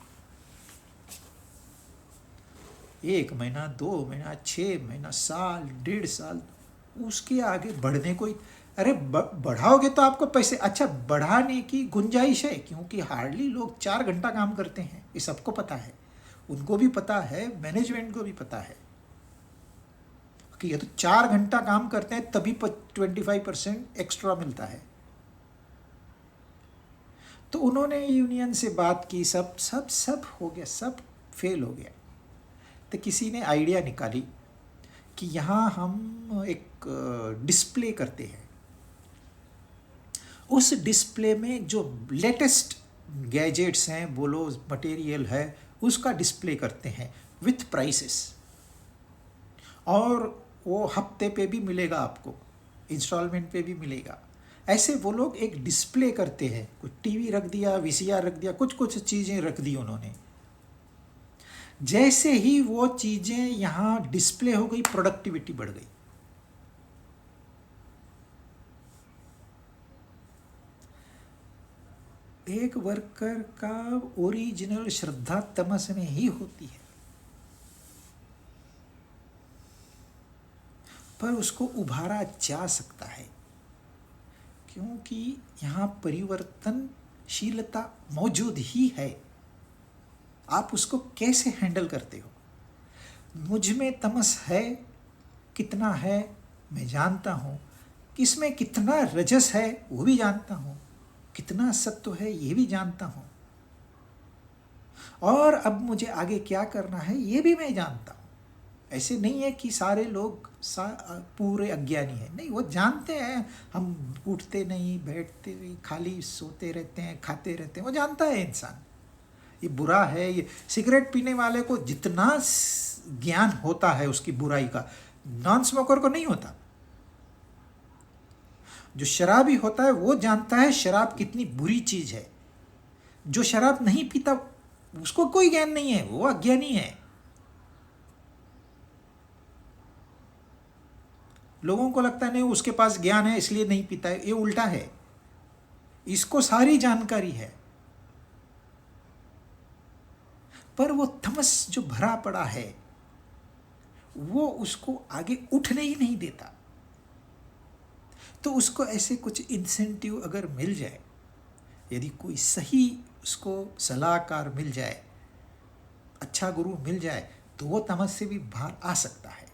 Speaker 1: 1 महीना, 2 महीना, 6 महीना, साल, 1.5 साल, उसके आगे बढ़ने कोई। अरे बढ़ाओगे तो आपको पैसे, अच्छा बढ़ाने की गुंजाइश है, क्योंकि हार्डली लोग 4 घंटा काम करते हैं, ये सबको पता है। उनको भी पता है, मैनेजमेंट को भी पता है कि ये तो 4 घंटा काम करते हैं तभी 25% एक्स्ट्रा मिलता है। तो उन्होंने यूनियन से बात की, सब सब सब हो गया, सब फेल हो गया। तो किसी ने आइडिया निकाली कि यहाँ हम एक डिस्प्ले करते हैं। उस डिस्प्ले में जो लेटेस्ट गैजेट्स हैं, बोलो मटेरियल है, उसका डिस्प्ले करते हैं विथ प्राइसेस। और वो हफ्ते पे भी मिलेगा आपको, इंस्टॉलमेंट पे भी मिलेगा। ऐसे वो लोग एक डिस्प्ले करते हैं। कुछ टीवी रख दिया, वीसीआर रख दिया, कुछ कुछ चीज़ें रख दी उन्होंने। जैसे ही वो चीज़ें यहाँ डिस्प्ले हो गई, प्रोडक्टिविटी बढ़ गई। एक वर्कर का ओरिजिनल श्रद्धा तमस में ही होती है। पर उसको उभारा जा सकता है, क्योंकि यहाँ परिवर्तनशीलता मौजूद ही है। आप उसको कैसे हैंडल करते हो? मुझ में तमस है, कितना है मैं जानता हूँ, इसमें कितना रजस है वो भी जानता हूँ, कितना सत्व है ये भी जानता हूँ, और अब मुझे आगे क्या करना है ये भी मैं जानता हूँ। ऐसे नहीं है कि सारे लोग पूरे अज्ञानी हैं, नहीं, वो जानते हैं। हम उठते नहीं, बैठते नहीं, खाली सोते रहते हैं, खाते रहते हैं, वो जानता है इंसान ये बुरा है। ये सिगरेट पीने वाले को जितना ज्ञान होता है उसकी बुराई का, नॉन स्मोकर को नहीं होता। जो शराबी होता है वो जानता है शराब कितनी बुरी चीज है। जो शराब नहीं पीता उसको कोई ज्ञान नहीं है, वो अज्ञानी है। लोगों को लगता है नहीं उसके पास ज्ञान है इसलिए नहीं पीता है, ये उल्टा है। इसको सारी जानकारी है, पर वो तमस जो भरा पड़ा है वो उसको आगे उठने ही नहीं देता। तो उसको ऐसे कुछ इंसेंटिव अगर मिल जाए, यदि कोई सही उसको सलाहकार मिल जाए, अच्छा गुरु मिल जाए, तो वो तमस से भी बाहर आ सकता है।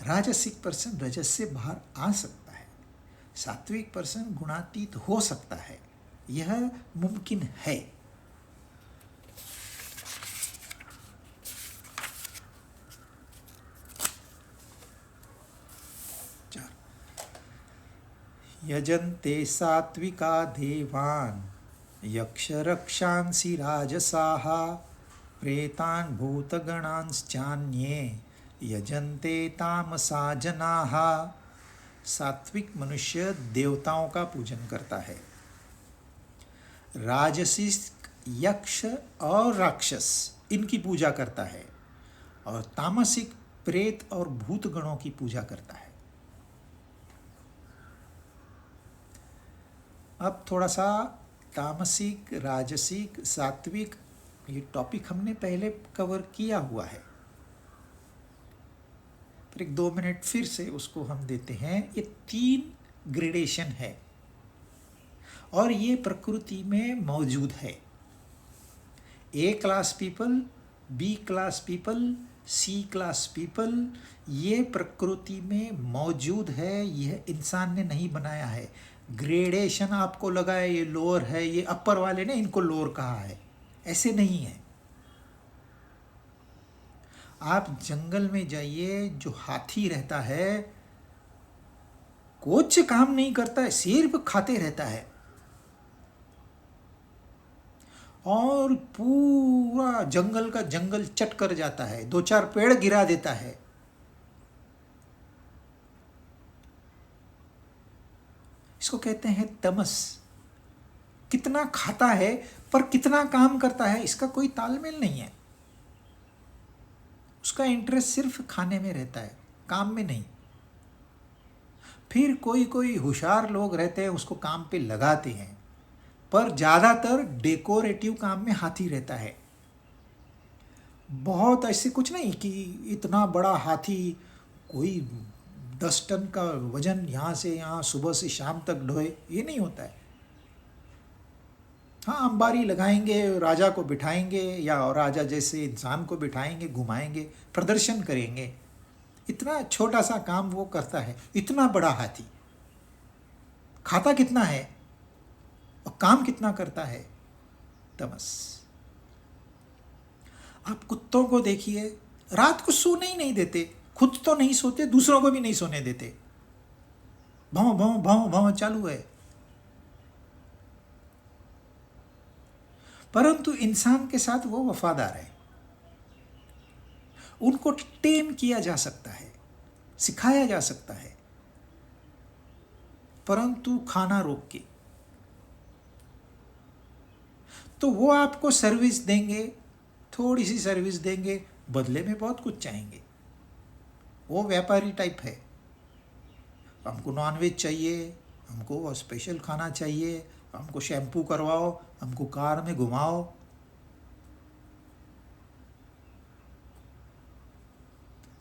Speaker 1: राजसिक पर्सन रजस से बाहर आ सकता है, सात्विक पर्सन गुणातीत हो सकता है, यह मुमकिन है। यजन्ते सात्विका देवान् यक्षरक्षांसि राजसाः प्रेतान् भूतगणांश्चान्ये यजन्ते तामसा जनाः। सात्विक मनुष्य देवताओं का पूजन करता है, राजसिक यक्ष और राक्षस इनकी पूजा करता है, और तामसिक प्रेत और भूत गणों की पूजा करता है। अब थोड़ा सा तामसिक, राजसिक, सात्विक, ये टॉपिक हमने पहले कवर किया हुआ है, पर 1-2 मिनट फिर से उसको हम देते हैं। ये 3 ग्रेडेशन है और ये प्रकृति में मौजूद है। A class people, B class people, C class people, ये प्रकृति में मौजूद है, यह इंसान ने नहीं बनाया है। ग्रेडेशन आपको लगा है ये लोअर है, ये अपर वाले ने इनको लोअर कहा है, ऐसे नहीं है। आप जंगल में जाइए, जो हाथी रहता है कुछ काम नहीं करता है, सिर्फ खाते रहता है और पूरा जंगल का जंगल चट कर जाता है, 2-4 पेड़ गिरा देता है। इसको कहते हैं तमस। कितना खाता है पर कितना काम करता है इसका कोई तालमेल नहीं है। उसका इंटरेस्ट सिर्फ खाने में रहता है, काम में नहीं। फिर कोई कोई होशियार लोग रहते हैं उसको काम पे लगाते हैं, पर ज़्यादातर डेकोरेटिव काम में हाथी रहता है। बहुत ऐसे कुछ नहीं कि इतना बड़ा हाथी कोई 10 टन का वजन यहाँ से यहाँ सुबह से शाम तक ढोए, ये नहीं होता है। हाँ, अंबारी लगाएंगे, राजा को बिठाएंगे या राजा जैसे इंसान को बिठाएंगे, घुमाएंगे, प्रदर्शन करेंगे, इतना छोटा सा काम वो करता है। इतना बड़ा हाथी खाता कितना है और काम कितना करता है? तमस। आप कुत्तों को देखिए, रात को सोने ही नहीं देते, खुद तो नहीं सोते, दूसरों को भी नहीं सोने देते, भौं भौं भौं भौं चालू है। परंतु इंसान के साथ वो वफादार है। उनको टेम किया जा सकता है, सिखाया जा सकता है, परंतु खाना रोक के। तो वो आपको सर्विस देंगे, थोड़ी सी सर्विस देंगे, बदले में बहुत कुछ चाहेंगे। वो व्यापारी टाइप है। हमको नॉनवेज चाहिए, हमको वो स्पेशल खाना चाहिए, हमको शैम्पू करवाओ, हमको कार में घुमाओ।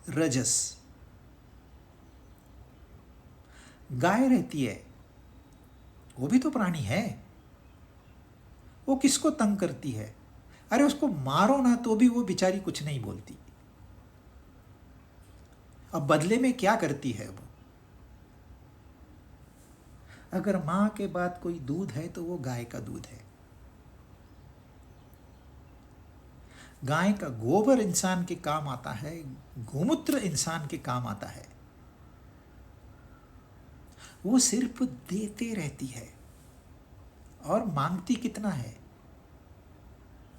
Speaker 1: रजस। गाय रहती है, वो भी तो प्राणी है, वो किसको तंग करती है? अरे उसको मारो ना तो भी वो बेचारी कुछ नहीं बोलती। अब बदले में क्या करती है वो? अगर माँ के बाद कोई दूध है तो वो गाय का दूध है। गाय का गोबर इंसान के काम आता है, गोमूत्र इंसान के काम आता है। वो सिर्फ देते रहती है और मांगती कितना है?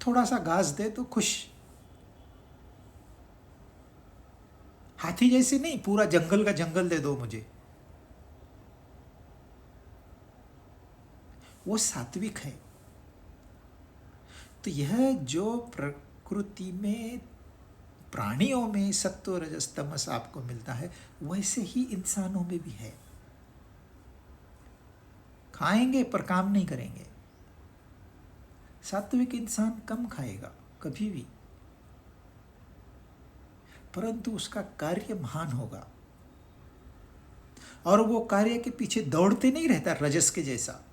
Speaker 1: थोड़ा सा घास दे तो खुश। हाथी जैसे नहीं, पूरा जंगल का जंगल दे दो मुझे। वो सात्विक है। तो यह जो प्रकृति में, प्राणियों में सत्व रजस तमस आपको मिलता है, वैसे ही इंसानों में भी है। खाएंगे पर काम नहीं करेंगे। सात्विक इंसान कम खाएगा कभी भी, परंतु उसका कार्य महान होगा और वो कार्य के पीछे दौड़ते नहीं रहता रजस के जैसा।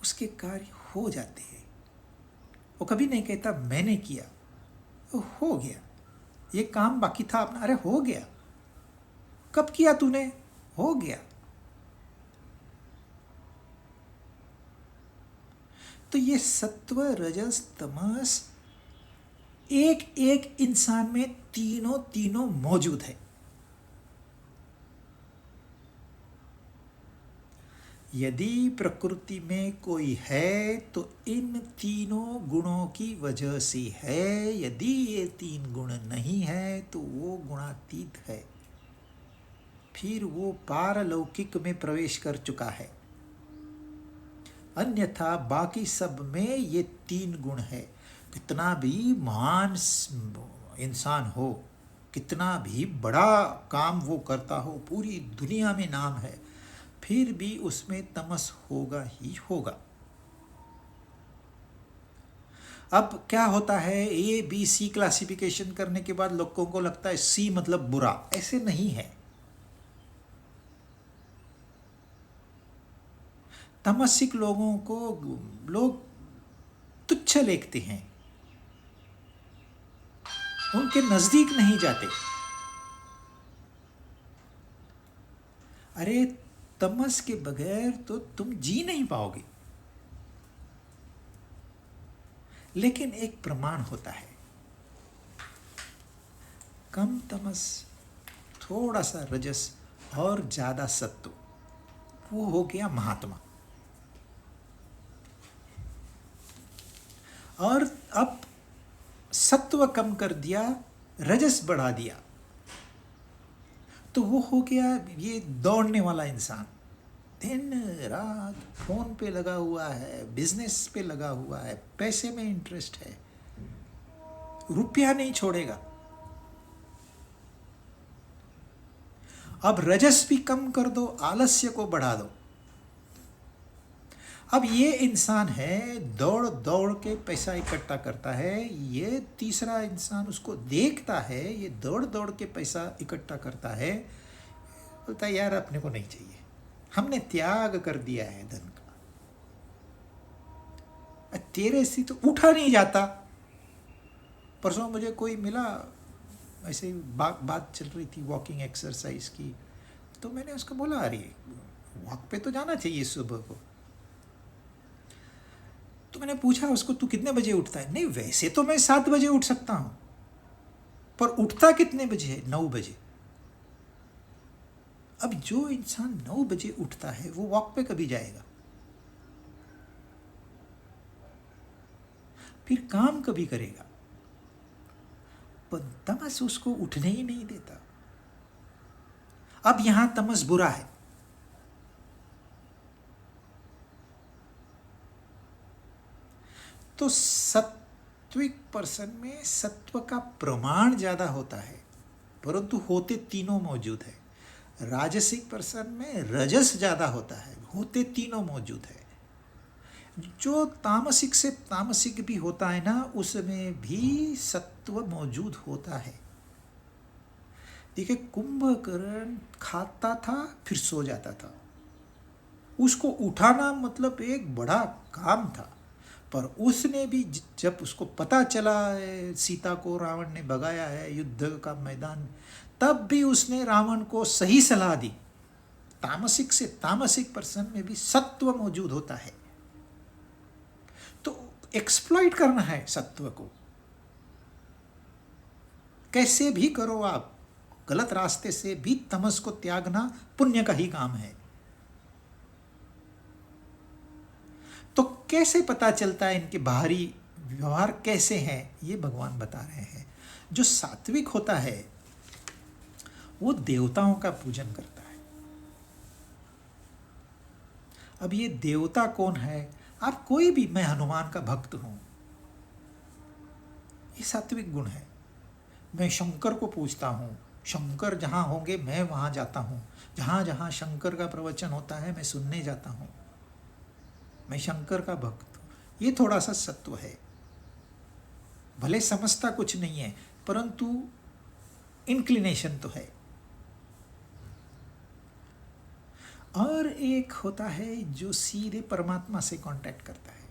Speaker 1: उसके कार्य हो जाते हैं। वो कभी नहीं कहता मैंने किया, वो हो गया। ये काम बाकी था अपना, अरे हो गया। कब किया तूने? हो गया। तो ये सत्व रजस तमस एक एक इंसान में तीनों तीनों मौजूद है। यदि प्रकृति में कोई है तो इन तीनों गुणों की वजह से है। यदि ये तीन गुण नहीं है तो वो गुणातीत है, फिर वो पारलौकिक में प्रवेश कर चुका है। अन्यथा बाकी सब में ये तीन गुण है। कितना भी महान इंसान हो, कितना भी बड़ा काम वो करता हो, पूरी दुनिया में नाम है, फिर भी उसमें तमस होगा ही होगा। अब क्या होता है, ए बी सी क्लासिफिकेशन करने के बाद लोगों को लगता है सी मतलब बुरा। ऐसे नहीं है। तमसिक लोगों को लोग तुच्छ लेखते हैं, उनके नजदीक नहीं जाते। अरे तमस के बगैर तो तुम जी नहीं पाओगे। लेकिन एक प्रमाण होता है, कम तमस, थोड़ा सा रजस और ज्यादा सत्व, वो हो गया महात्मा। और अब सत्व कम कर दिया, रजस बढ़ा दिया, तो वो हो गया ये दौड़ने वाला इंसान। दिन रात फोन पे लगा हुआ है, बिजनेस पे लगा हुआ है, पैसे में इंटरेस्ट है, रुपया नहीं छोड़ेगा। अब रजस भी कम कर दो, आलस्य को बढ़ा दो। अब ये इंसान है, दौड़ दौड़ के पैसा इकट्ठा करता है। ये तीसरा इंसान उसको देखता है, ये दौड़ दौड़ के पैसा इकट्ठा करता है, बोलता है यार अपने को नहीं चाहिए, हमने त्याग कर दिया है धन का। तेरे से तो उठा नहीं जाता। परसों मुझे कोई मिला, ऐसे ही बात चल रही थी वॉकिंग एक्सरसाइज की, तो मैंने उसको बोला अरे वॉक पे तो जाना चाहिए सुबह को। तो मैंने पूछा उसको तू कितने बजे उठता है? नहीं वैसे तो मैं 7 बजे उठ सकता हूं, पर उठता कितने बजे है? 9 बजे। अब जो इंसान 9 बजे उठता है वो वॉक पे कभी जाएगा? फिर काम कभी करेगा? पर तमस उसको उठने ही नहीं देता। अब यहां तमस बुरा है। तो सात्विक पर्सन में सत्व का प्रमाण ज्यादा होता है, परंतु होते तीनों मौजूद है। राजसिक पर्सन में रजस ज्यादा होता है, होते तीनों मौजूद है। जो तामसिक से तामसिक भी होता है ना, उसमें भी सत्व मौजूद होता है। देखिए, कुंभकर्ण खाता था फिर सो जाता था। उसको उठाना मतलब एक बड़ा काम था। पर उसने भी जब उसको पता चला है सीता को रावण ने भगाया है युद्ध का मैदान, तब भी उसने रावण को सही सलाह दी। तामसिक से तामसिक पर्सन में भी सत्व मौजूद होता है, तो एक्सप्लॉइट करना है सत्व को। कैसे भी करो आप, गलत रास्ते से भी तमस को त्यागना पुण्य का ही काम है। तो कैसे पता चलता है इनके बाहरी व्यवहार कैसे हैं, ये भगवान बता रहे हैं। जो सात्विक होता है वो देवताओं का पूजन करता है। अब ये देवता कौन है? आप कोई भी, मैं हनुमान का भक्त हूं, ये सात्विक गुण है। मैं शंकर को पूजता हूँ, शंकर जहाँ होंगे मैं वहाँ जाता हूँ, जहाँ जहाँ शंकर का प्रवचन होता है मैं सुनने जाता हूँ, मैं शंकर का भक्त हूँ। ये थोड़ा सा सत्व है। भले समझता कुछ नहीं है, परंतु इंक्लिनेशन तो है। और एक होता है जो सीधे परमात्मा से कांटेक्ट करता है,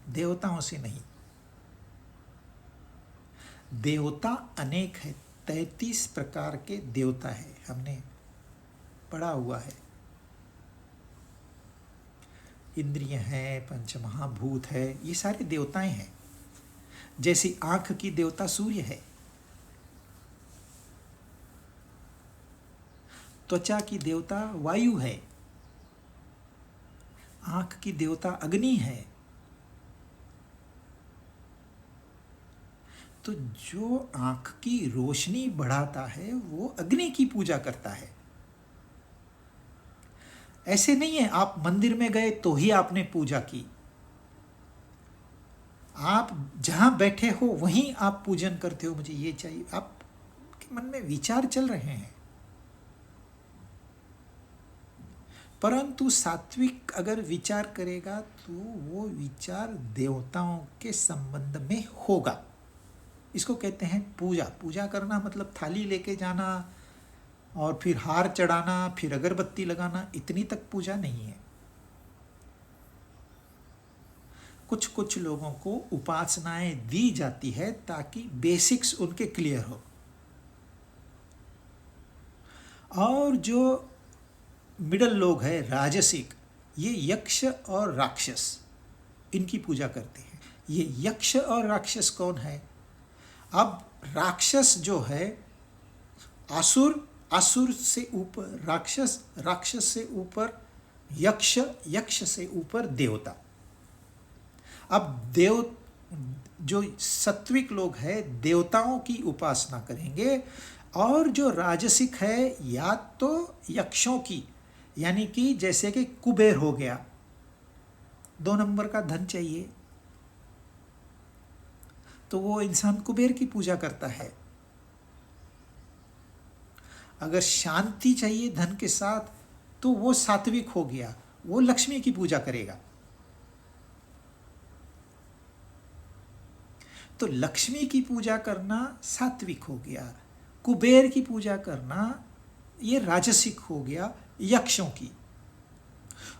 Speaker 1: देवताओं से नहीं। देवता अनेक है, 33 प्रकार के देवता है, हमने पढ़ा हुआ है। इंद्रिय है, पंचमहाभूत है, ये सारे देवताएं हैं। जैसी आंख की देवता सूर्य है, त्वचा की देवता वायु है, आंख की देवता अग्नि है। तो जो आंख की रोशनी बढ़ाता है वो अग्नि की पूजा करता है। ऐसे नहीं है आप मंदिर में गए तो ही आपने पूजा की, आप जहां बैठे हो वहीं आप पूजन करते हो, मुझे ये चाहिए। आपके मन में विचार चल रहे हैं, परंतु सात्विक अगर विचार करेगा तो वो विचार देवताओं के संबंध में होगा। इसको कहते हैं पूजा। पूजा करना मतलब थाली लेके जाना और फिर हार चढ़ाना, फिर अगरबत्ती लगाना, इतनी तक पूजा नहीं है। कुछ कुछ लोगों को उपासनाएं दी जाती है ताकि बेसिक्स उनके क्लियर हो। और जो मिडल लोग हैं राजसिक, ये यक्ष और राक्षस, इनकी पूजा करते हैं। ये यक्ष और राक्षस कौन है? अब राक्षस जो है असुर, असुर से ऊपर राक्षस, राक्षस से ऊपर यक्ष, यक्ष से ऊपर देवता। अब देव जो सात्विक लोग हैं देवताओं की उपासना करेंगे, और जो राजसिक है या तो यक्षों की, यानी कि जैसे कि कुबेर हो गया, 2 नंबर का धन चाहिए तो वो इंसान कुबेर की पूजा करता है। अगर शांति चाहिए धन के साथ तो वो सात्विक हो गया, वो लक्ष्मी की पूजा करेगा। तो लक्ष्मी की पूजा करना सात्विक हो गया, कुबेर की पूजा करना ये राजसिक हो गया यक्षों की।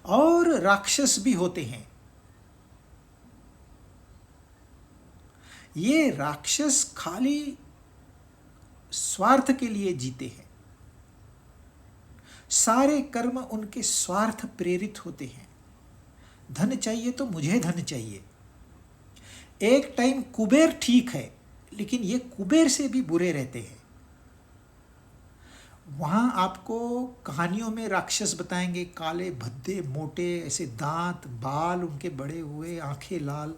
Speaker 1: और राक्षस भी होते हैं। ये राक्षस खाली स्वार्थ के लिए जीते हैं, सारे कर्म उनके स्वार्थ प्रेरित होते हैं। धन चाहिए तो मुझे धन चाहिए। एक टाइम कुबेर ठीक है, लेकिन ये कुबेर से भी बुरे रहते हैं। वहाँ आपको कहानियों में राक्षस बताएंगे, काले भद्दे मोटे, ऐसे दांत बाल उनके बड़े हुए, आंखें लाल।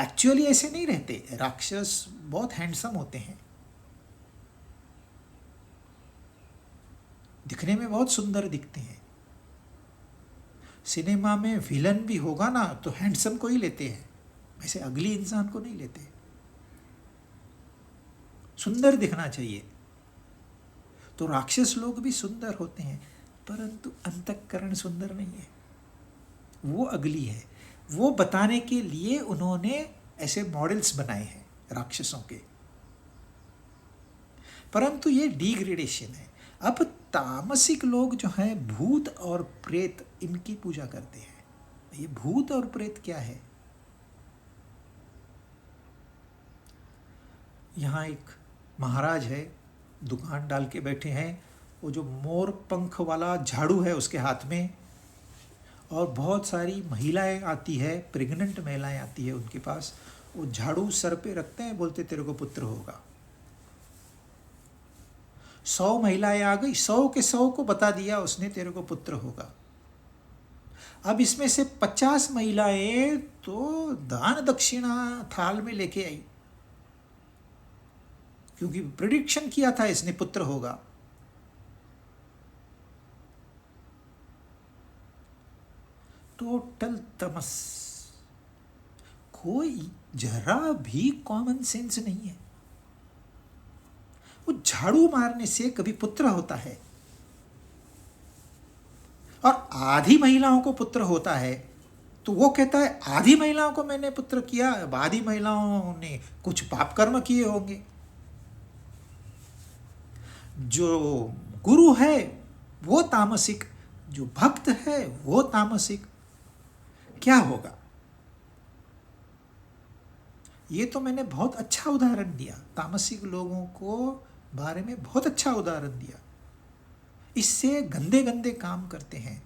Speaker 1: एक्चुअली ऐसे नहीं रहते। राक्षस बहुत हैंडसम होते हैं, दिखने में बहुत सुंदर दिखते हैं। सिनेमा में विलन भी होगा ना तो हैंडसम को ही लेते हैं, वैसे अगली इंसान को नहीं लेते। सुंदर दिखना चाहिए। तो राक्षस लोग भी सुंदर होते हैं, परंतु अंतःकरण सुंदर नहीं है, वो अगली है। वो बताने के लिए उन्होंने ऐसे मॉडल्स बनाए हैं राक्षसों के। परंतु ये डिग्रेडेशन है। अब तामसिक लोग जो हैं भूत और प्रेत इनकी पूजा करते हैं। ये भूत और प्रेत क्या है? यहाँ एक महाराज है, दुकान डाल के बैठे हैं, वो जो मोर पंख वाला झाड़ू है उसके हाथ में, और बहुत सारी महिलाएं आती है, प्रेग्नेंट महिलाएं आती है उनके पास, वो झाड़ू सर पे रखते हैं, बोलते तेरे को पुत्र होगा। 100 महिलाएं आ गई, 100 के 100 को बता दिया उसने तेरे को पुत्र होगा। अब इसमें से 50 महिलाएं तो दान दक्षिणा थाल में लेके आई, क्योंकि प्रिडिक्शन किया था इसने पुत्र होगा। टोटल तमस, कोई जरा भी कॉमन सेंस नहीं है। वो झाड़ू मारने से कभी पुत्र होता है? और आधी महिलाओं को पुत्र होता है, तो वो कहता है आधी महिलाओं को मैंने पुत्र किया, आधी महिलाओं ने कुछ पाप कर्म किए होंगे। जो गुरु है वो तामसिक, जो भक्त है वो तामसिक, क्या होगा? ये तो मैंने बहुत अच्छा उदाहरण दिया, तामसिक लोगों को बारे में बहुत अच्छा उदाहरण दिया। इससे गंदे गंदे काम करते हैं,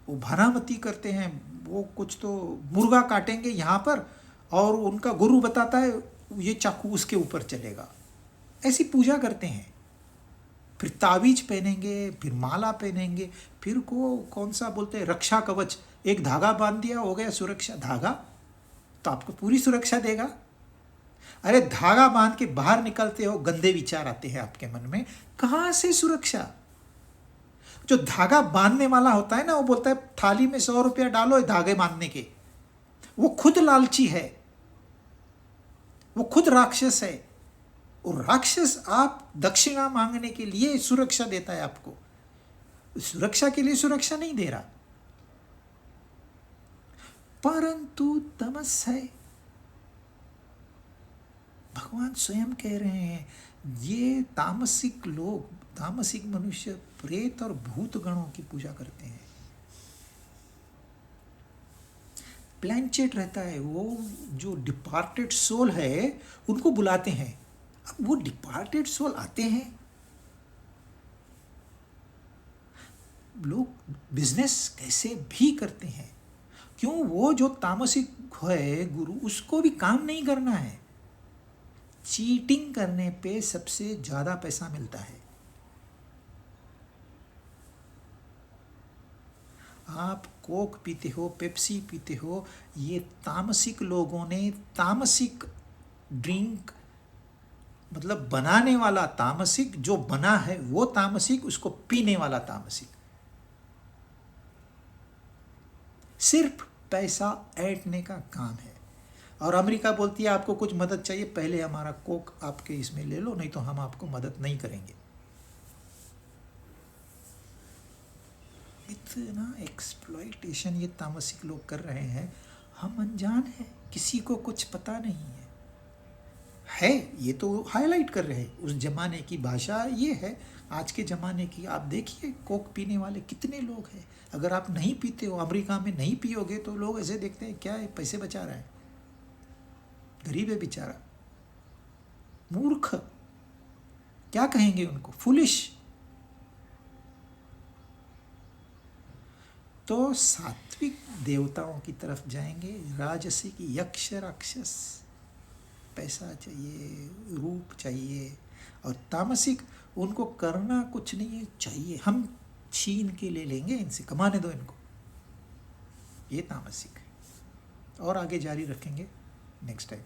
Speaker 1: वो भरामती करते हैं, वो कुछ तो मुर्गा काटेंगे यहाँ पर और उनका गुरु बताता है ये चाकू उसके ऊपर चलेगा, ऐसी पूजा करते हैं। फिर तावीज पहनेंगे, फिर माला पहनेंगे, फिर को कौन सा बोलते हैं रक्षा कवच, एक धागा बांध दिया हो गया सुरक्षा। धागा तो आपको पूरी सुरक्षा देगा? अरे धागा बांध के बाहर निकलते हो, गंदे विचार आते हैं आपके मन में, कहाँ से सुरक्षा? जो धागा बांधने वाला होता है ना, वो बोलता है थाली में 100 रुपया डालो धागे बांधने के, वो खुद लालची है, वो खुद राक्षस है। और राक्षस आप दक्षिणा मांगने के लिए सुरक्षा देता है आपको, सुरक्षा के लिए सुरक्षा नहीं दे रहा। परंतु तमस है, भगवान स्वयं कह रहे हैं ये तामसिक लोग, तामसिक मनुष्य प्रेत और भूत गणों की पूजा करते हैं। प्लैंचेट रहता है, वो जो डिपार्टेड सोल है उनको बुलाते हैं। अब वो डिपार्टेड सोल आते हैं, लोग बिजनेस कैसे भी करते हैं, क्यों? वो जो तामसिक है गुरु, उसको भी काम नहीं करना है। चीटिंग करने पे सबसे ज्यादा पैसा मिलता है। आप कोक पीते हो, पेप्सी पीते हो, ये तामसिक लोगों ने तामसिक ड्रिंक, मतलब बनाने वाला तामसिक, जो बना है वो तामसिक, उसको पीने वाला तामसिक। सिर्फ पैसा ऐंठने का काम है। और अमेरिका बोलती है आपको कुछ मदद चाहिए, पहले हमारा कोक आपके इसमें ले लो, नहीं तो हम आपको मदद नहीं करेंगे। इतना एक्सप्लॉइटेशन ये तामसिक लोग कर रहे हैं, हम अनजान हैं, किसी को कुछ पता नहीं है। ये तो हाईलाइट कर रहे हैं, उस जमाने की भाषा ये है, आज के ज़माने की। आप देखिए कोक पीने वाले कितने लोग हैं। अगर आप नहीं पीते हो, अमेरिका में नहीं पियोगे, तो लोग ऐसे देखते हैं क्या है, पैसे बचा रहा है, गरीब है बेचारा, मूर्ख, क्या कहेंगे उनको, फुलिश। तो सात्विक देवताओं की तरफ जाएंगे, राजसिक यक्ष राक्षस, पैसा चाहिए, रूप चाहिए, और तामसिक उनको करना कुछ नहीं है, चाहिए हम छीन के ले लेंगे इनसे, कमाने दो इनको, ये तामसिक। और आगे जारी रखेंगे नेक्स्ट टाइम।